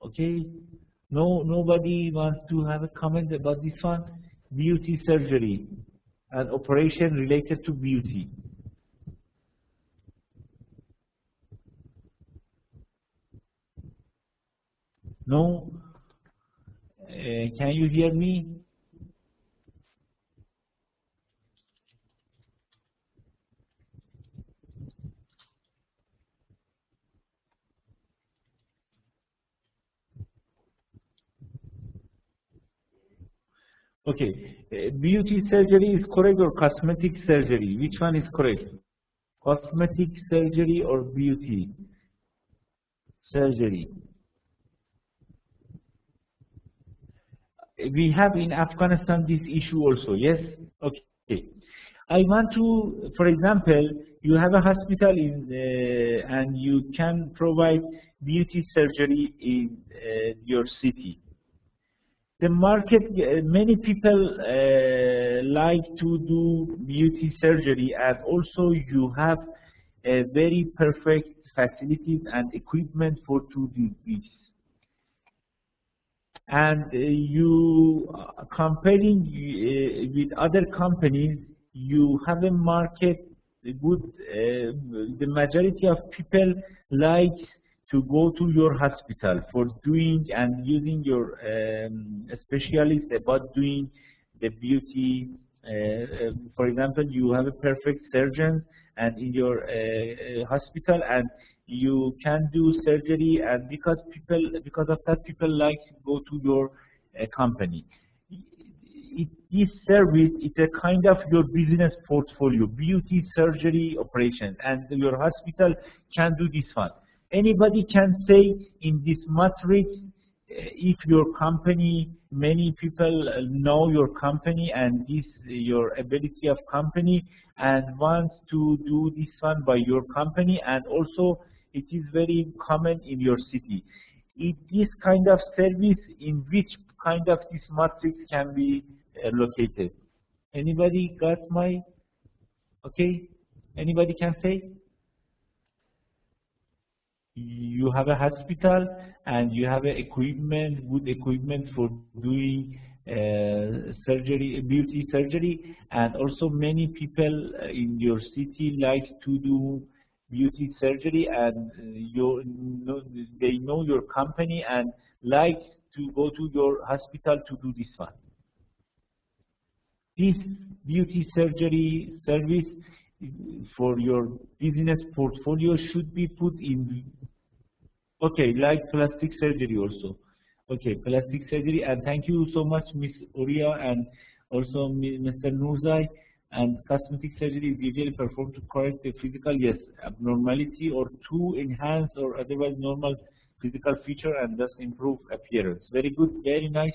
Okay. No, nobody wants to have a comment about this one. Beauty surgery, an operation related to beauty. No. Can you hear me? Okay, beauty surgery is correct or cosmetic surgery? Which one is correct? Cosmetic surgery or beauty surgery? We have in Afghanistan this issue also, yes? Okay. I want to, for example, you have a hospital and you can provide beauty surgery in your city. The market, many people like to do beauty surgery, and also you have very perfect facilities and equipment for to do this. And you comparing with other companies, you have a market good. The majority of people like to go to your hospital for doing and using your specialist about doing the beauty. For example, you have a perfect surgeon and in your hospital, and you can do surgery, and because of that people like to go to your company. This service is a kind of your business portfolio, beauty, surgery, operations, and your hospital can do this one. Anybody can say in this matrix, if your company, many people know your company and this your ability of company and wants to do this one by your company, and also it is very common in your city. This kind of service, in which kind of this matrix can be located? Anybody got my, okay? Anybody can say? You have a hospital and you have a equipment, good equipment for doing surgery, beauty surgery, and also many people in your city like to do beauty surgery, and they know your company and like to go to your hospital to do this one. This beauty surgery service for your business portfolio should be put in, okay, like plastic surgery also. Okay, plastic surgery, and thank you so much, Miss Uria, and also Mr. Nurzai. And cosmetic surgery is usually performed to correct the physical, yes, abnormality or to enhance or otherwise normal physical feature and thus improve appearance. Very good, very nice,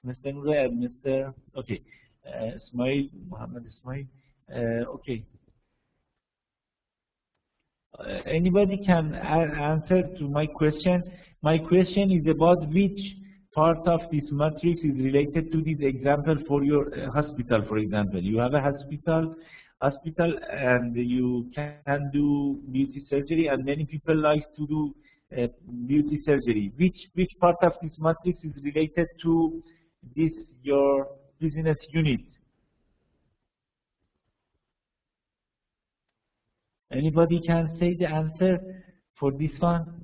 Mr. Nurzai and Mr. Okay, Ismail, Muhammad Ismail. Okay. Anybody can answer to my question? My question is about which part of this matrix is related to this example for your hospital, for example. You have a hospital, and you can do beauty surgery, and many people like to do beauty surgery. Which part of this matrix is related to this, your business unit? Anybody can say the answer for this one?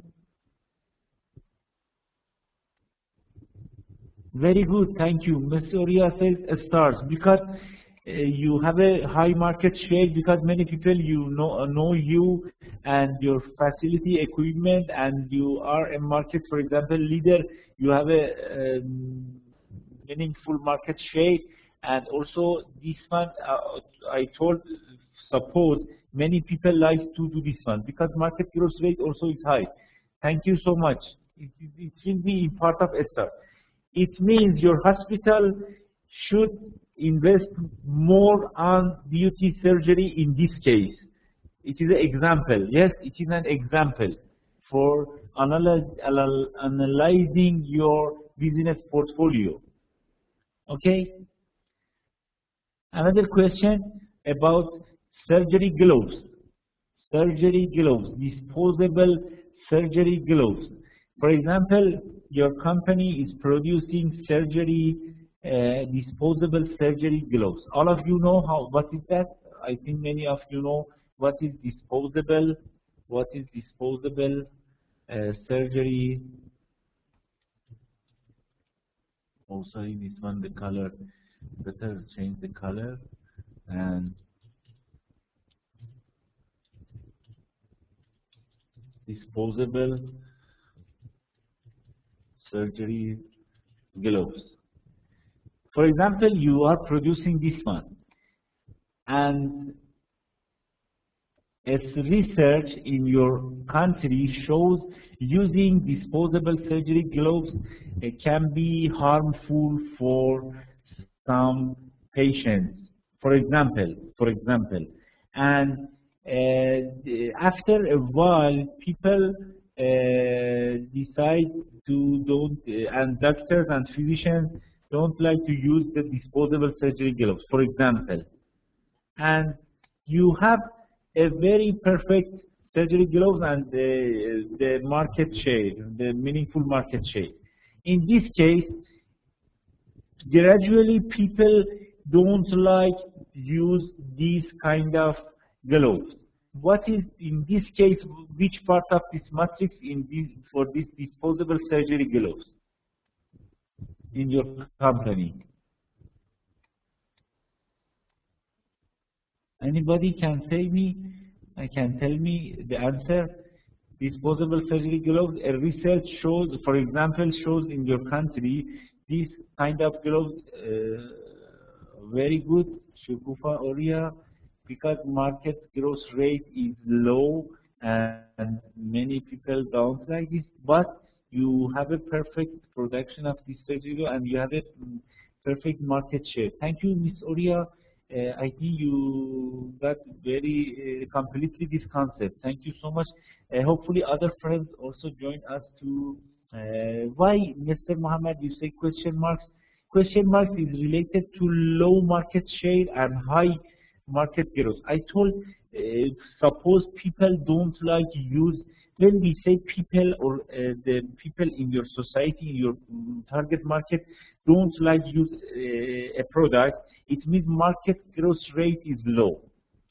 Very good, thank you. Ms. Oria says stars, because you have a high market share, because many people know you and your facility equipment, and you are a market, for example, leader. You have a meaningful market share, and also this one, I told, suppose many people like to do this one because market growth rate also is high. Thank you so much. It will be part of star. It means your hospital should invest more on beauty surgery in this case. It is an example. Yes, it is an example for analyzing your business portfolio. Okay? Another question about surgery gloves. Surgery gloves, disposable surgery gloves. For example, your company is producing surgery, disposable surgery gloves. All of you know what is that? I think many of you know what is disposable. What is disposable surgery? Oh, sorry, this one, the color. Better change the color. And disposable surgery gloves. For example, you are producing this one, and as research in your country shows using disposable surgery gloves can be harmful for some patients. For example, and after a while, people decide to don't, and doctors and physicians don't like to use the disposable surgery gloves, for example. And you have a very perfect surgery gloves and the market share, the meaningful market share. In this case, gradually people don't like use these kind of gloves. What is in this case, which part of this matrix in this for this disposable surgery gloves in your company? Anybody can say me? I can tell me the answer. Disposable surgery gloves. A research shows, for example, shows in your country this kind of gloves very good, Shukufa Oria, because market growth rate is low and many people don't like this, but you have a perfect production of this surgery and you have a perfect market share. Thank you, Miss Oria. I think you got very completely this concept. Thank you so much. Hopefully other friends also join us to why, Mr. Muhammad, you say question marks? Question marks is related to low market share and high market growth. I told, suppose people don't like use, when we say people or the people in your society, in your target market, don't like use a product, it means market growth rate is low.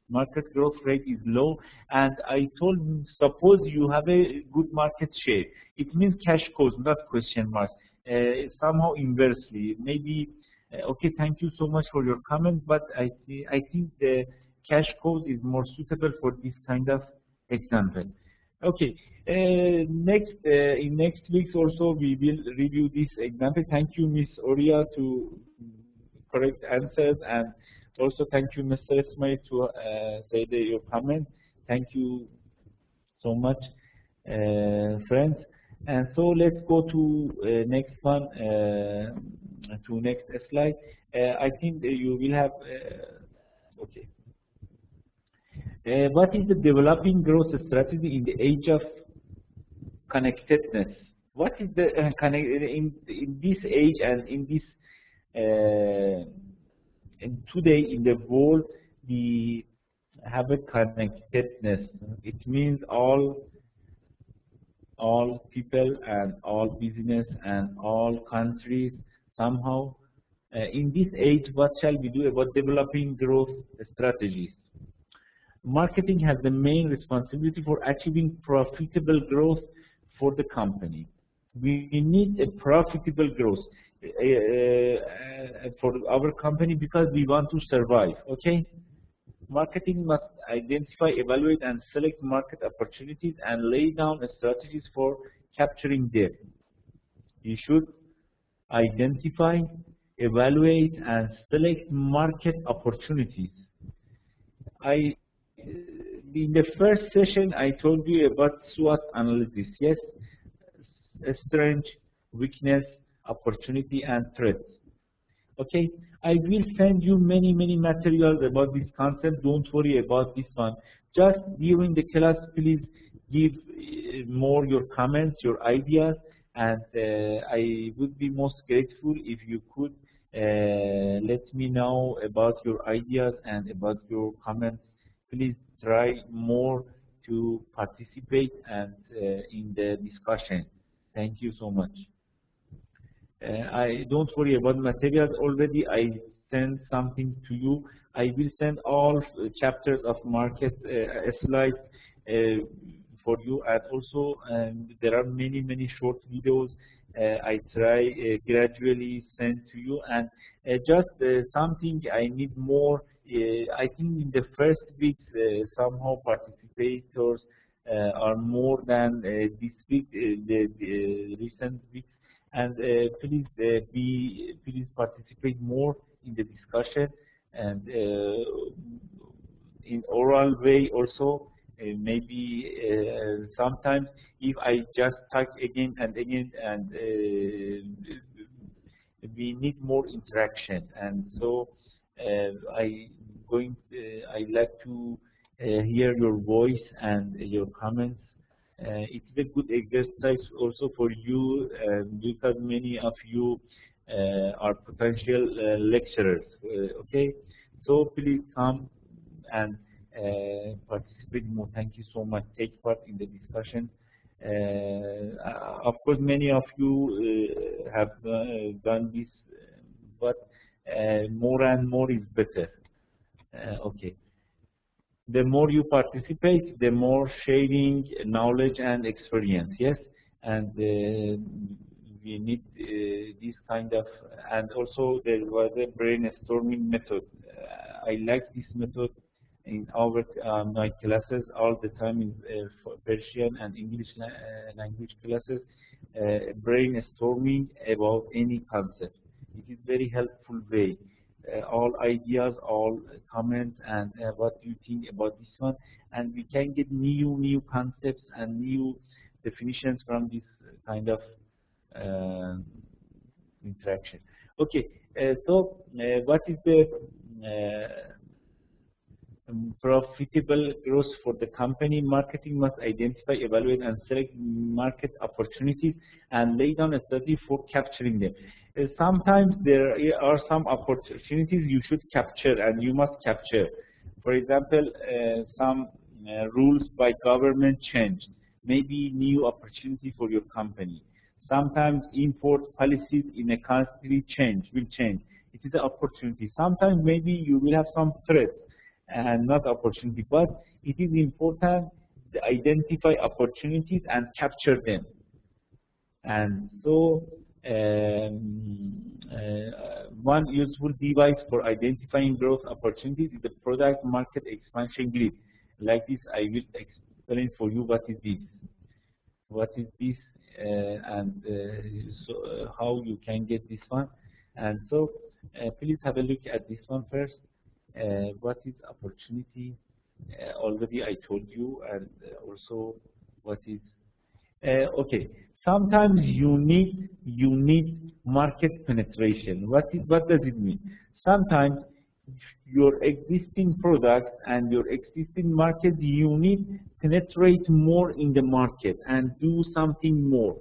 Market growth rate is low, and I told him, suppose you have a good market share, it means cash cost, not question mark. Somehow inversely, maybe. Okay, thank you so much for your comment, but I think the cash cost is more suitable for this kind of example. Okay, in next weeks also we will review this example. Thank you, Miss Oria, to correct answers, and also thank you, Mr. Ismail, to say your comment. Thank you so much, friends. And so let's go to next one, to next slide. I think that you will have, okay. What is the developing growth strategy in the age of connectedness? What is the in this age and in this and today in the world we have a connectedness. It means all people and all business and all countries somehow. In this age, what shall we do about developing growth strategies? Marketing has the main responsibility for achieving profitable growth for the company. We need a profitable growth for our company because we want to survive, okay? Marketing must identify, evaluate, and select market opportunities and lay down strategies for capturing them. You should identify, evaluate, and select market opportunities. In the first session, I told you about SWOT analysis. Yes, strength, weakness, opportunity, and threats. Okay, I will send you many materials about this concept. Don't worry about this one. Just during the class, please give more your comments, your ideas, and I would be most grateful if you could let me know about your ideas and about your comments. Please try more to participate and in the discussion. Thank you so much. I don't worry about materials. Already I sent something to you. I will send all chapters of market slides for you, and also there are many short videos I try gradually send to you, and just something I need more. I think in the first weeks somehow participators are more than this week, the recent weeks. And please please participate more in the discussion, and in oral way also. Maybe sometimes if I just talk again and again, and we need more interaction, and so I like to hear your voice and your comments. It's a good exercise also for you, because many of you are potential lecturers. Okay, so please come and participate more. Thank you so much. Take part in the discussion. Of course, many of you have done this, but more and more is better. Okay. the more you participate, the more sharing knowledge and experience. Yes, and we need this kind of, and also there was a brainstorming method. I like this method in our my classes all the time in Persian and English language classes. Brainstorming about any concept. It is very helpful way. All ideas, all comments, and what do you think about this one, and we can get new concepts and new definitions from this kind of interaction. Okay, so what is the profitable growth for the company? Marketing must identify, evaluate, and select market opportunities and lay down a strategy for capturing them. Sometimes there are some opportunities you should capture and you must capture. For example, some rules by government change, maybe new opportunity for your company. Sometimes import policies in a country will change. It is an opportunity. Sometimes maybe you will have some threat and not opportunity, but it is important to identify opportunities and capture them. And so one useful device for identifying growth opportunities is the product market expansion grid. Like this, I will explain for you what is this. What is this and so how you can get this one. And so please have a look at this one first. What is opportunity? Already I told you, and also what is okay. Sometimes you need market penetration. What does it mean? Sometimes your existing product and your existing market, you need penetrate more in the market and do something more.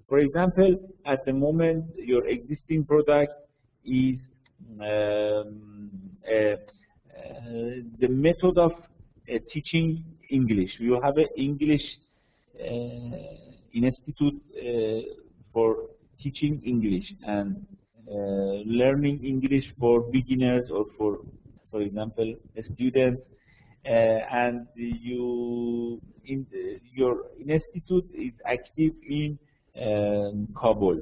For example, at the moment your existing product is the method of teaching English. You have an English institute for teaching English and learning English for beginners or for example, students, and your institute is active in Kabul.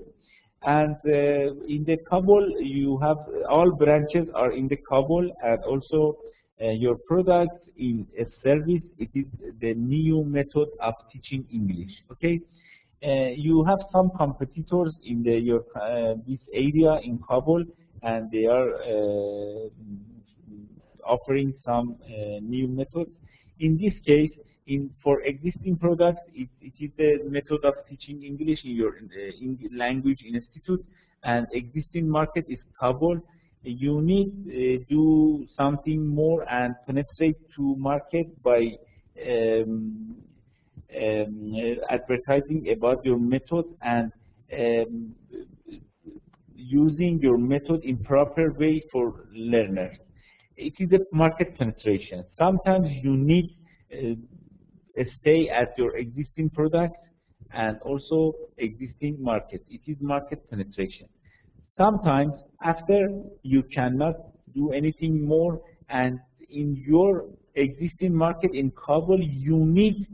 And in the Kabul, you have all branches are in the Kabul, and also your product in a service. It is the new method of teaching English. Okay, you have some competitors in this area in Kabul, and they are offering some new methods. In this case, for existing products, it is the method of teaching English in your language institute, and existing market is Kabul. You need do something more and penetrate to market by advertising about your method and using your method in proper way for learners. It is a market penetration. Sometimes you need stay at your existing product and also existing market. It is market penetration. Sometimes after you cannot do anything more, and in your existing market in Kabul you need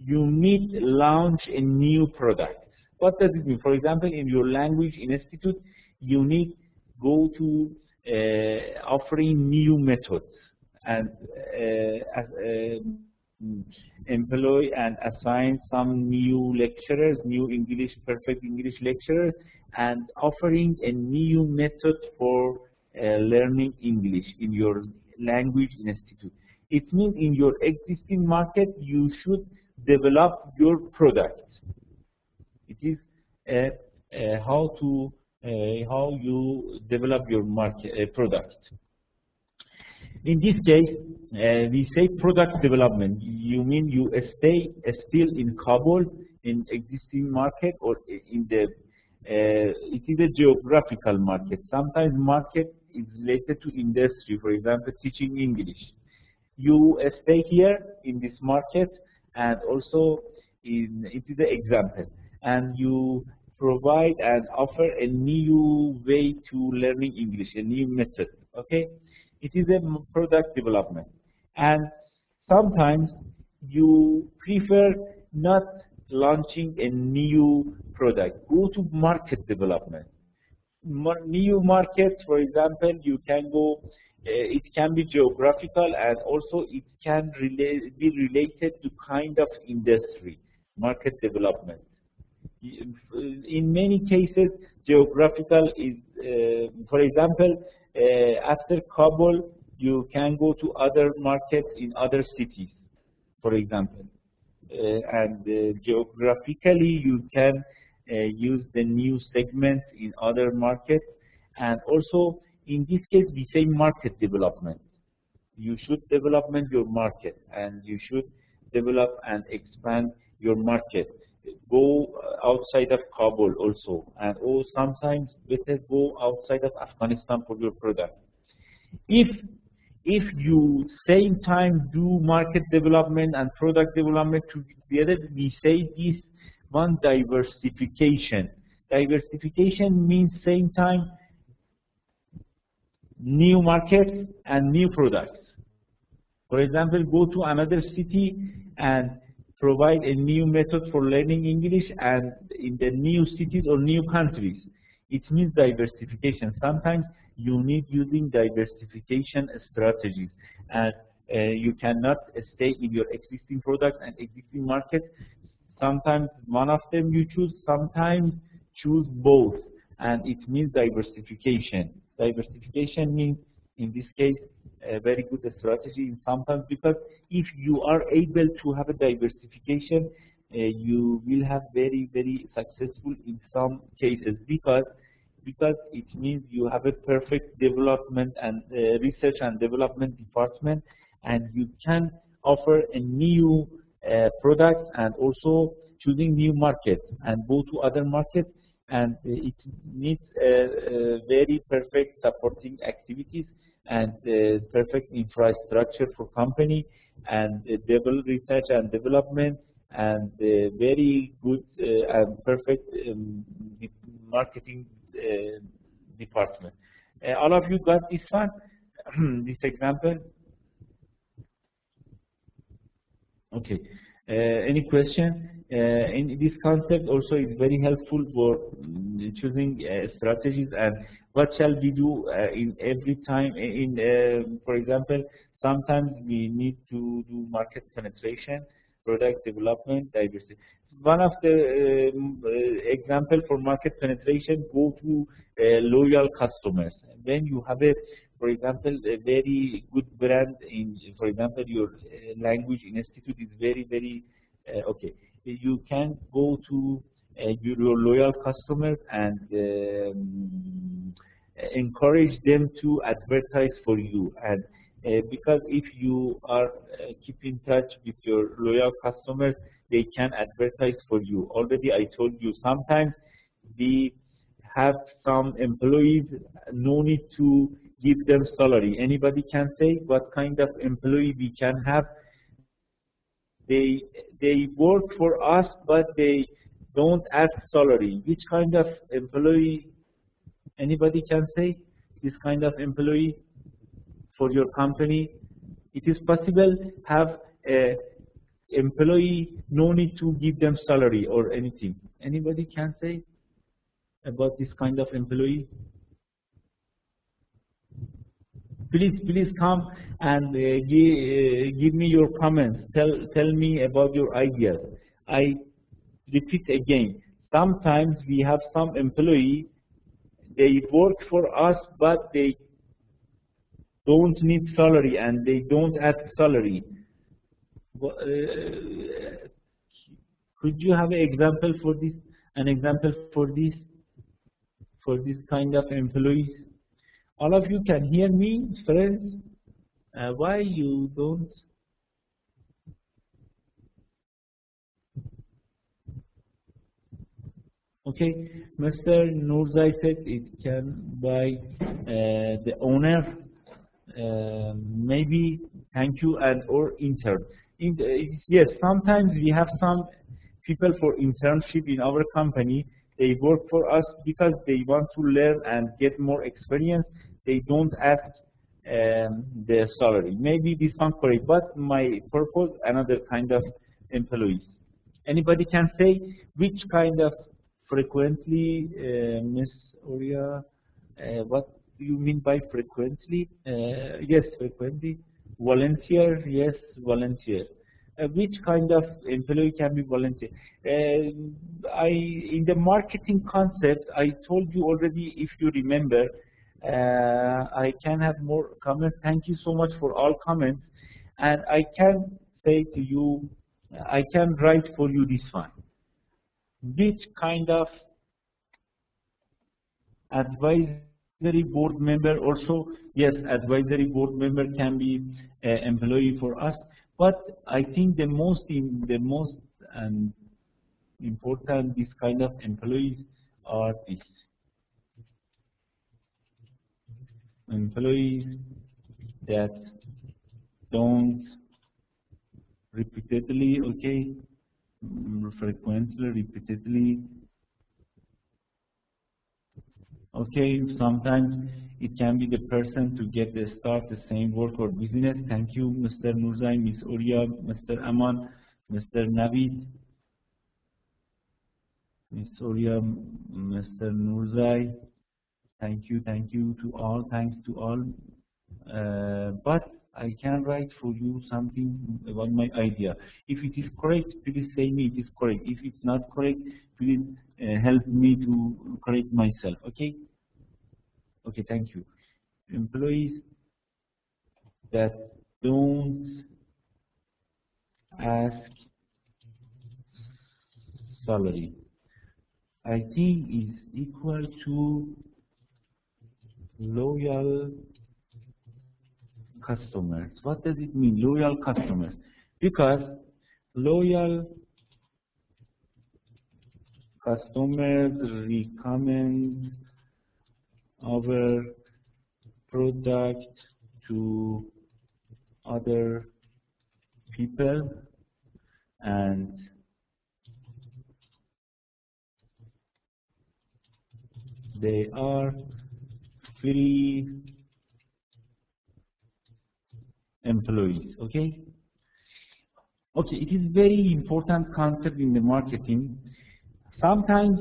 launch a new product. What does it mean? For example, in your language institute, you need go to offering new methods and employ and assign some new lecturers, new English, perfect English lecturers, and offering a new method for learning English in your language institute. It means in your existing market, you should develop your product. It is how you develop your market product. In this case, we say product development. You mean you stay still in Kabul, in existing market, or in the it is a geographical market. Sometimes market is related to industry. For example, teaching English. You stay here in this market, and also it is an example, and you provide and offer a new way to learning English, a new method. Okay, it is a product development. And sometimes you prefer not launching a new product. Go to market development. New markets, for example, you can go, it can be geographical, and also it can be related to kind of industry, market development. In many cases, geographical is, for example, after Kabul, you can go to other markets in other cities, for example. And geographically, you can use the new segments in other markets. And also, in this case, we say market development. You should development your market, and you should develop and expand your market. Go outside of Kabul also, and sometimes better go outside of Afghanistan for your product. If you same time do market development and product development together, we say this one diversification. Diversification means same time new markets and new products. For example, go to another city and provide a new method for learning English, and in the new cities or new countries. It means diversification. Sometimes you need using diversification strategies, and you cannot stay in your existing product and existing market. Sometimes one of them you choose, sometimes choose both, and it means diversification. Diversification means, in this case, a very good strategy sometimes, because if you are able to have a diversification, you will have very, very successful in some cases, because it means you have a perfect development and research and development department, and you can offer a new product and also choosing new markets and go to other markets, and it needs very perfect supporting activities and perfect infrastructure for company, and research and development, and very good and perfect marketing department. All of you got this one, this example? Okay. Any question? In this concept also is very helpful for choosing strategies and what shall we do in every time. For example, sometimes we need to do market penetration, product development, diversity. One of the example for market penetration, go to loyal customers. When you have for example, a very good brand in, for example, your language institute is very, very okay. You can go to your loyal customers and encourage them to advertise for you. And because if you are keep in touch with your loyal customers, they can advertise for you. Already I told you, sometimes we have some employees, no need to give them salary. Anybody can say what kind of employee we can have? They work for us, but they don't ask salary. Which kind of employee? Anybody can say this kind of employee for your company? It is possible have a employee, no need to give them salary or anything. Anybody can say about this kind of employee? Please come and give me your comments. Tell me about your ideas. I repeat again. Sometimes we have some employee, they work for us, but they don't need salary and they don't ask salary. Could you have an example for this? An example for this kind of employees? All of you can hear me, friends? Why you don't? Okay, Mr. Nurzai said it can by the owner. Maybe thank you and or intern. Yes, sometimes we have some people for internship in our company. They work for us because they want to learn and get more experience. They don't ask the salary. Maybe this one correct, but my purpose another kind of employees. Anybody can say which kind of frequently, Miss Oria? What do you mean by frequently? Yes, frequently. Volunteer, yes, volunteer. Which kind of employee can be volunteer? In the marketing concept, I told you already, if you remember, I can have more comments. Thank you so much for all comments. And I can say to you, I can write for you this one. Which kind of advisory board member also? Yes, advisory board member can be employee for us. But I think the most important this kind of employees are these employees that don't repeatedly, okay, frequently, repeatedly, okay. Sometimes it can be the person to get the start the same work or business. Thank you, Mr. Nurzai, Ms. Oria, Mr. Aman, Mr. Navid, Ms. Oria, Mr. Nurzai. Thank you to all. Thanks to all. But I can write for you something about my idea. If it is correct, please say me it is correct. If it's not correct, please help me to correct myself. Okay? Okay, thank you. Employees that don't ask salary, I think is equal to loyal customers. What does it mean, loyal customers? Because loyal customers recommend our product to other people, and they are free employees. Okay? Okay, it is very important concept in the marketing. Sometimes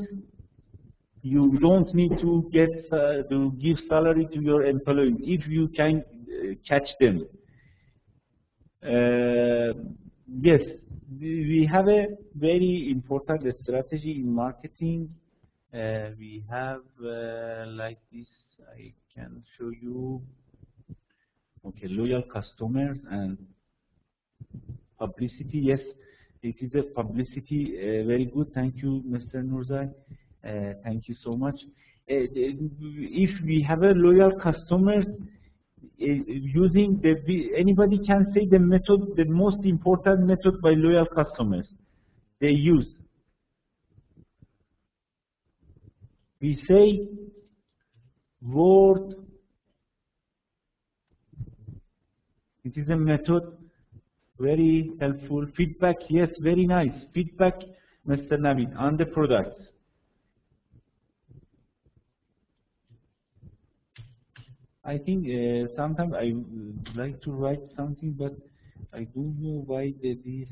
you don't need to give salary to your employees if you can catch them. Yes, we have a very important strategy in marketing. We have like this. I can show you. Okay, loyal customers and publicity. Yes, it is a publicity. Very good. Thank you, Mr. Nurzai. Thank you so much. If we have a loyal customers, using anybody can say the method, the most important method by loyal customers they use. We say word. It is a method very helpful. Feedback, yes, very nice. Feedback, Mr. Navid, on the products. I think sometimes I would like to write something, but I don't know why this.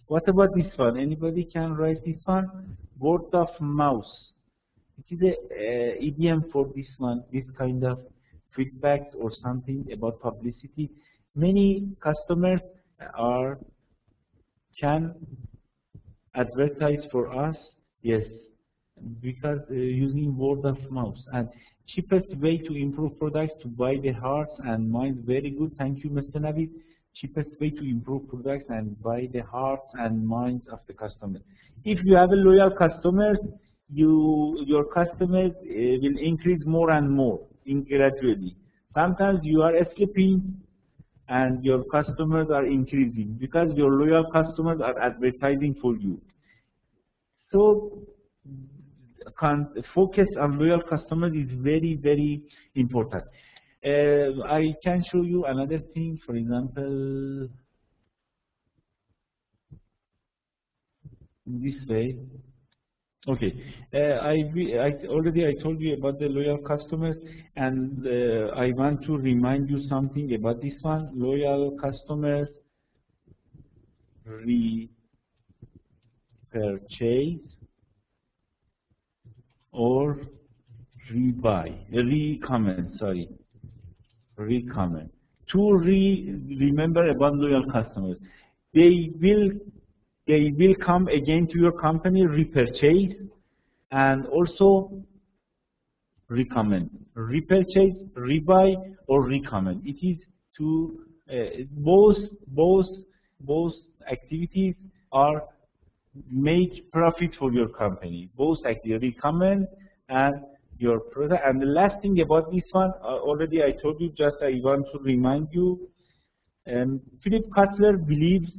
What about this one? Anybody can write this one? Word of mouth. It is a idiom for this one. This kind of feedback or something about publicity. Many customers can advertise for us. Yes, because using word of mouth. And cheapest way to improve products to buy the hearts and minds. Very good. Thank you, Mr. Navid. Cheapest way to improve products and buy the hearts and minds of the customers. If you have a loyal customers, your customers will increase more and more gradually. Sometimes you are escaping and your customers are increasing because your loyal customers are advertising for you. So focus on loyal customers is very, very important. I can show you another thing. For example, in this way, Okay. I already I told you about the loyal customers, and I want to remind you something about this one. Loyal customers repurchase or recommend. Sorry, recommend. To remember about loyal customers, they will come again to your company, repurchase, and also recommend. Repurchase, rebuy, or recommend. It is to both activities are make profit for your company. Both activities, recommend and your product. And the last thing about this one, already I told you. Just I want to remind you. Philip Kotler believes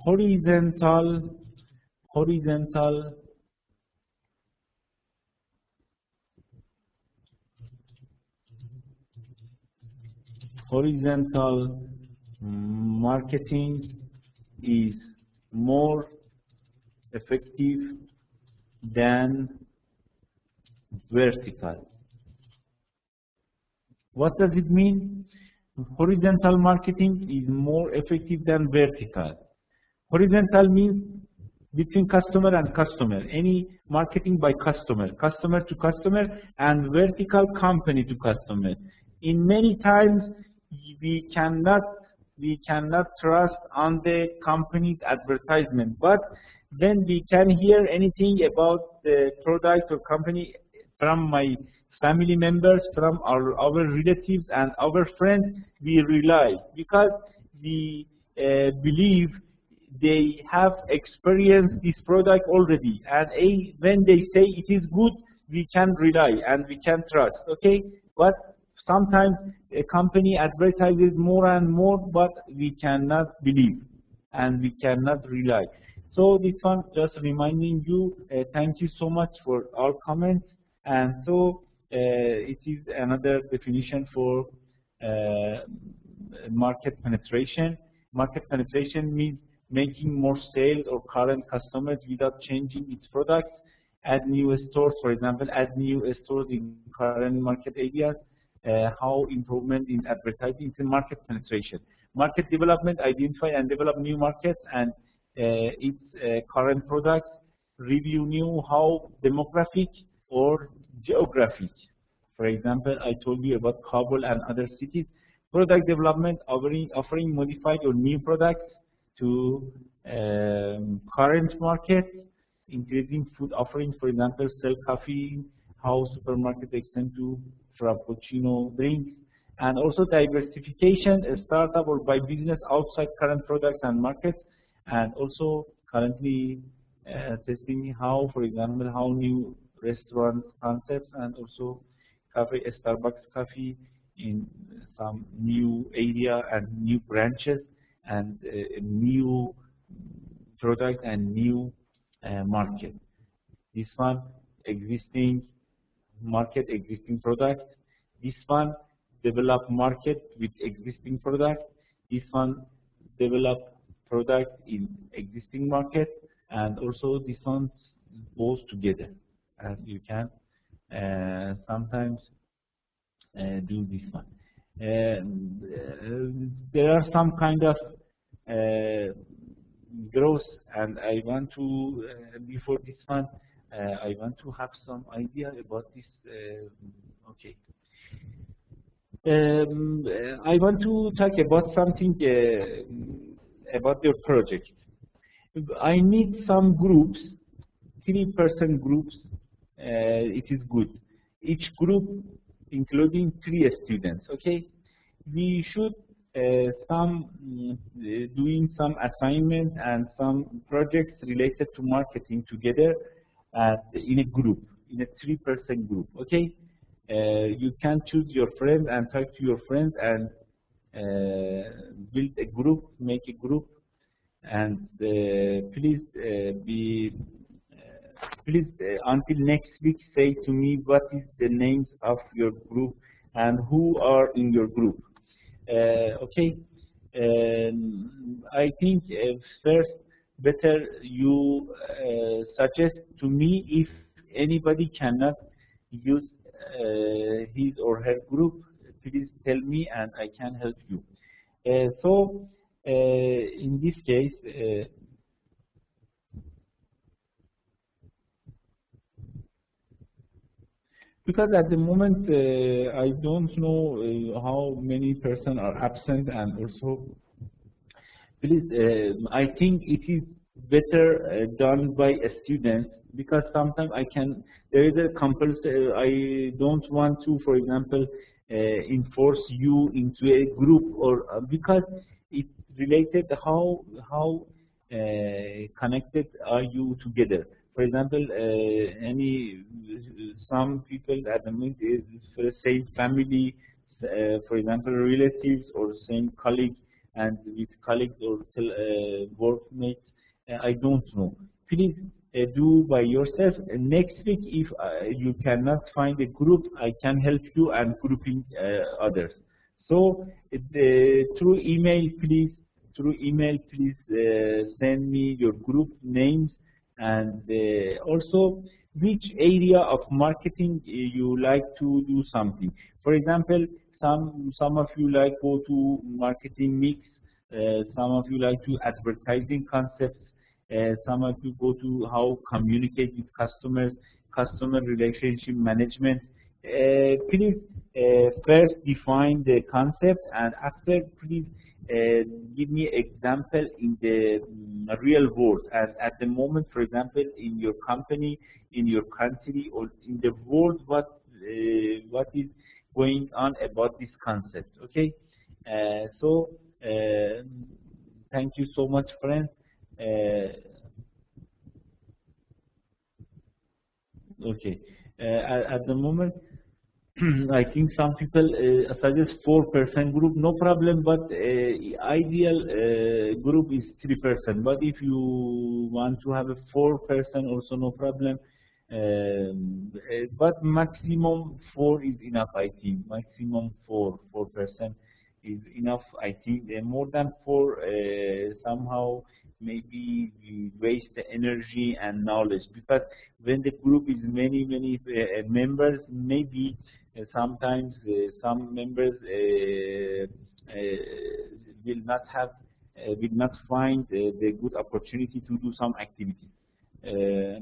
horizontal marketing is more effective than vertical. What does it mean? Horizontal marketing is more effective than vertical. Horizontal means between customer and customer, any marketing by customer to customer, and vertical, company to customer. In many times, we cannot trust on the company's advertisement, but then we can hear anything about the product or company from my family members, from our relatives and our friends. We rely because we believe they have experienced this product already, and when they say it is good, we can rely and we can trust. Okay, but sometimes a company advertises more and more, but we cannot believe and we cannot rely. So this one just reminding you. Thank you so much for all comments. And so it is another definition for market penetration. Market penetration means making more sales or current customers without changing its products. Add new stores, for example, add new stores in current market areas. How improvement in advertising is market penetration. Market development, identify and develop new markets and its current products. Review new, how demographic or geographic. For example, I told you about Kabul and other cities. Product development, offering modified or new products to current markets, increasing food offerings, for example, sell coffee, how supermarkets extend to frappuccino drinks, and also diversification, a startup or by business outside current products and markets, and also currently testing how, for example, how new restaurant concepts and also Starbucks coffee in some new area and new branches and new product and new market. This one existing market, existing product. This one develop market with existing product. This one develop product in existing market, and also this one goes together. And you can sometimes do this one. There are some kind of growth, and I want to before this one I want to have some idea about this. Okay, I want to talk about something about your project. I need some groups, 3-person groups. It is good. Each group including 3 students. Okay, we should doing some assignments and some projects related to marketing together in a group, in a 3-person group. Okay, you can choose your friends and talk to your friends and build a group, make a group, and please until next week say to me what is the names of your group and who are in your group. Okay, I think first better you suggest to me if anybody cannot use his or her group, please tell me and I can help you. In this case, because at the moment I don't know how many persons are absent, and also please, I think it is better done by a student, because sometimes there is a compulsory, I don't want to, for example, enforce you into a group, or because it's related how connected are you together. For example, some people at the moment is for the same family, for example, relatives or same colleagues, and with colleagues or workmates, I don't know. Please do by yourself. Next week, if you cannot find a group, I can help you and grouping others. So through email, please. Through email, please send me your group names, and also which area of marketing you like to do something. For example, some of you like go to marketing mix, some of you like to advertising concepts, some of you go to how communicate with customers, customer relationship management. Please first define the concept, and after please give me example in the real world. At the moment, for example, in your company, in your country, or in the world, what is going on about this concept? Okay, thank you so much, friends. Okay, at the moment, I think some people suggest 4% group, no problem, but ideal group is 3%. But if you want to have a 4%, also no problem. But maximum 4 is enough, I think. Maximum 4% is enough, I think. More than 4, somehow maybe we waste the energy and knowledge, because when the group is many members, maybe sometimes some members will not find the good opportunity to do some activity.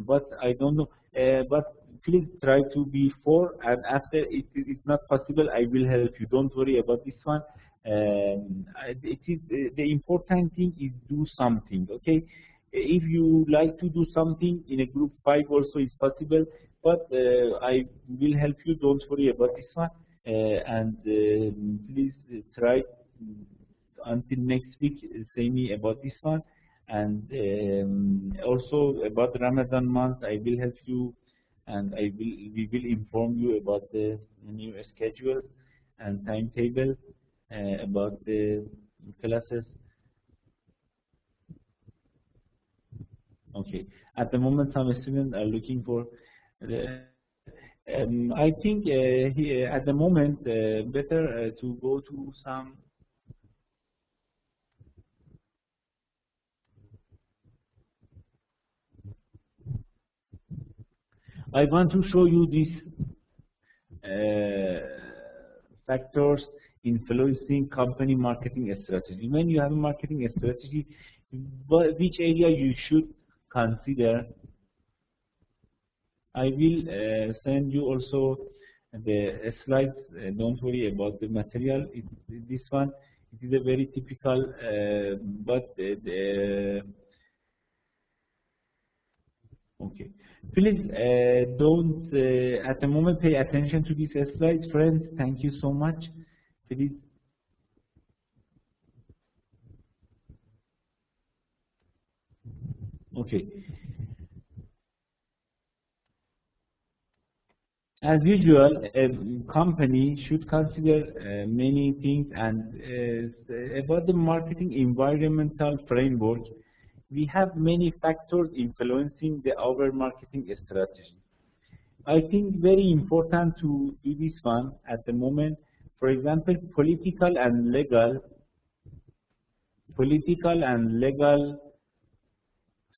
But I don't know. But please try to be 4, and after it's not possible, I will help you. Don't worry about this one. It is the important thing is do something. Okay, if you like to do something in a group 5 also is possible, but I will help you. Don't worry about this one, and please try until next week. Say me about this one, and also about Ramadan month, I will help you, and we will inform you about the new schedule and timetable about the classes. Okay. At the moment, some students are looking for. I think at the moment better to go to some. I want to show you these factors influencing company marketing strategy. When you have a marketing strategy, which area you should consider? I will send you also the slides. Don't worry about the material. This one, it is a very typical, but okay. Please don't at the moment pay attention to these slides, friends. Thank you so much. Please. Okay. As usual, a company should consider many things, and about the marketing environmental framework, we have many factors influencing our marketing strategy. I think very important to do this one at the moment. For example, political and legal political and legal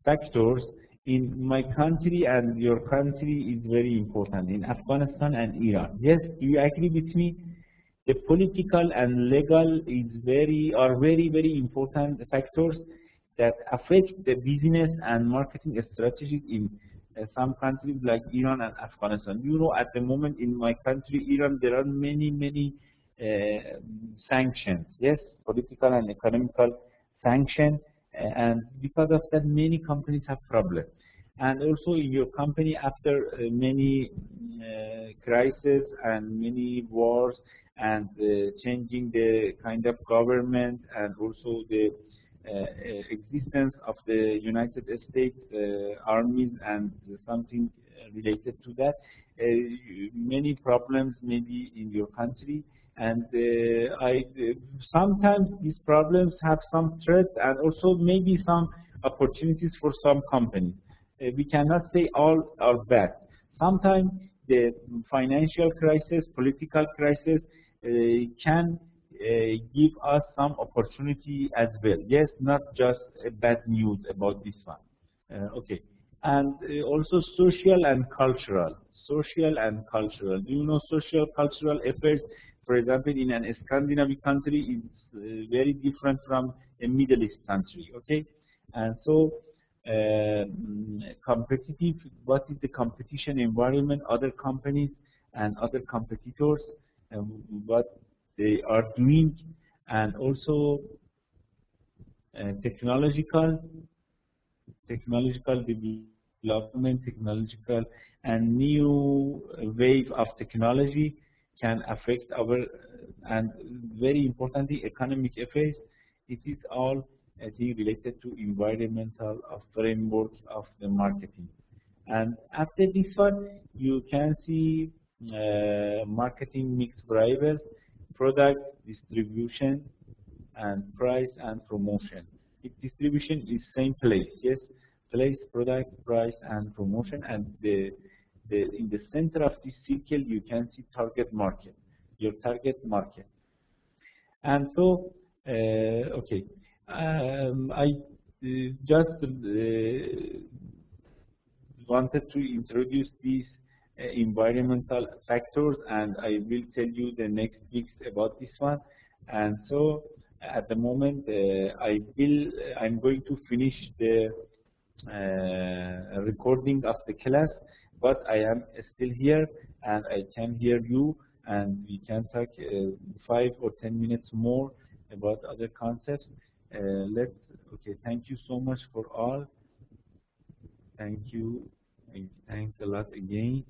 factors in my country and your country is very important, in Afghanistan and Iran. Yes, do you agree with me? The political and legal are very important factors that affect the business and marketing strategies in some countries like Iran and Afghanistan. You know, at the moment in my country, Iran, there are many sanctions. Yes, political and economical sanctions, and because of that, many companies have problems. And also in your company, after many crises and many wars and changing the kind of government and also the existence of the United States armies and something related to that, many problems maybe in your country. And sometimes these problems have some threats and also maybe some opportunities for some companies. We cannot say all are bad. Sometimes the financial crisis, political crisis can give us some opportunity as well. Yes, not just bad news about this one. Okay, and also social and cultural. Social and cultural. Do you know social cultural affairs? For example, in an Scandinavian country, is very different from a Middle East country. Okay, and so competitive. What is the competition environment? Other companies and other competitors, what they are doing, and also technological development, technological and new wave of technology can affect our, and very importantly, economic affairs. It is all, I think, related to environmental framework of the marketing. And after this one, you can see marketing mix drivers, product distribution, and price and promotion. Its distribution is same place, yes, place, product, price, and promotion. And in the center of this circle, you can see target market, your target market. And so, okay, I just wanted to introduce these environmental factors, and I will tell you the next weeks about this one. And so, at the moment, I'm going to finish the recording of the class, but I am still here and I can hear you, and we can talk 5 or 10 minutes more about other concepts. Okay, thank you so much for all. Thank you. Thanks a lot again.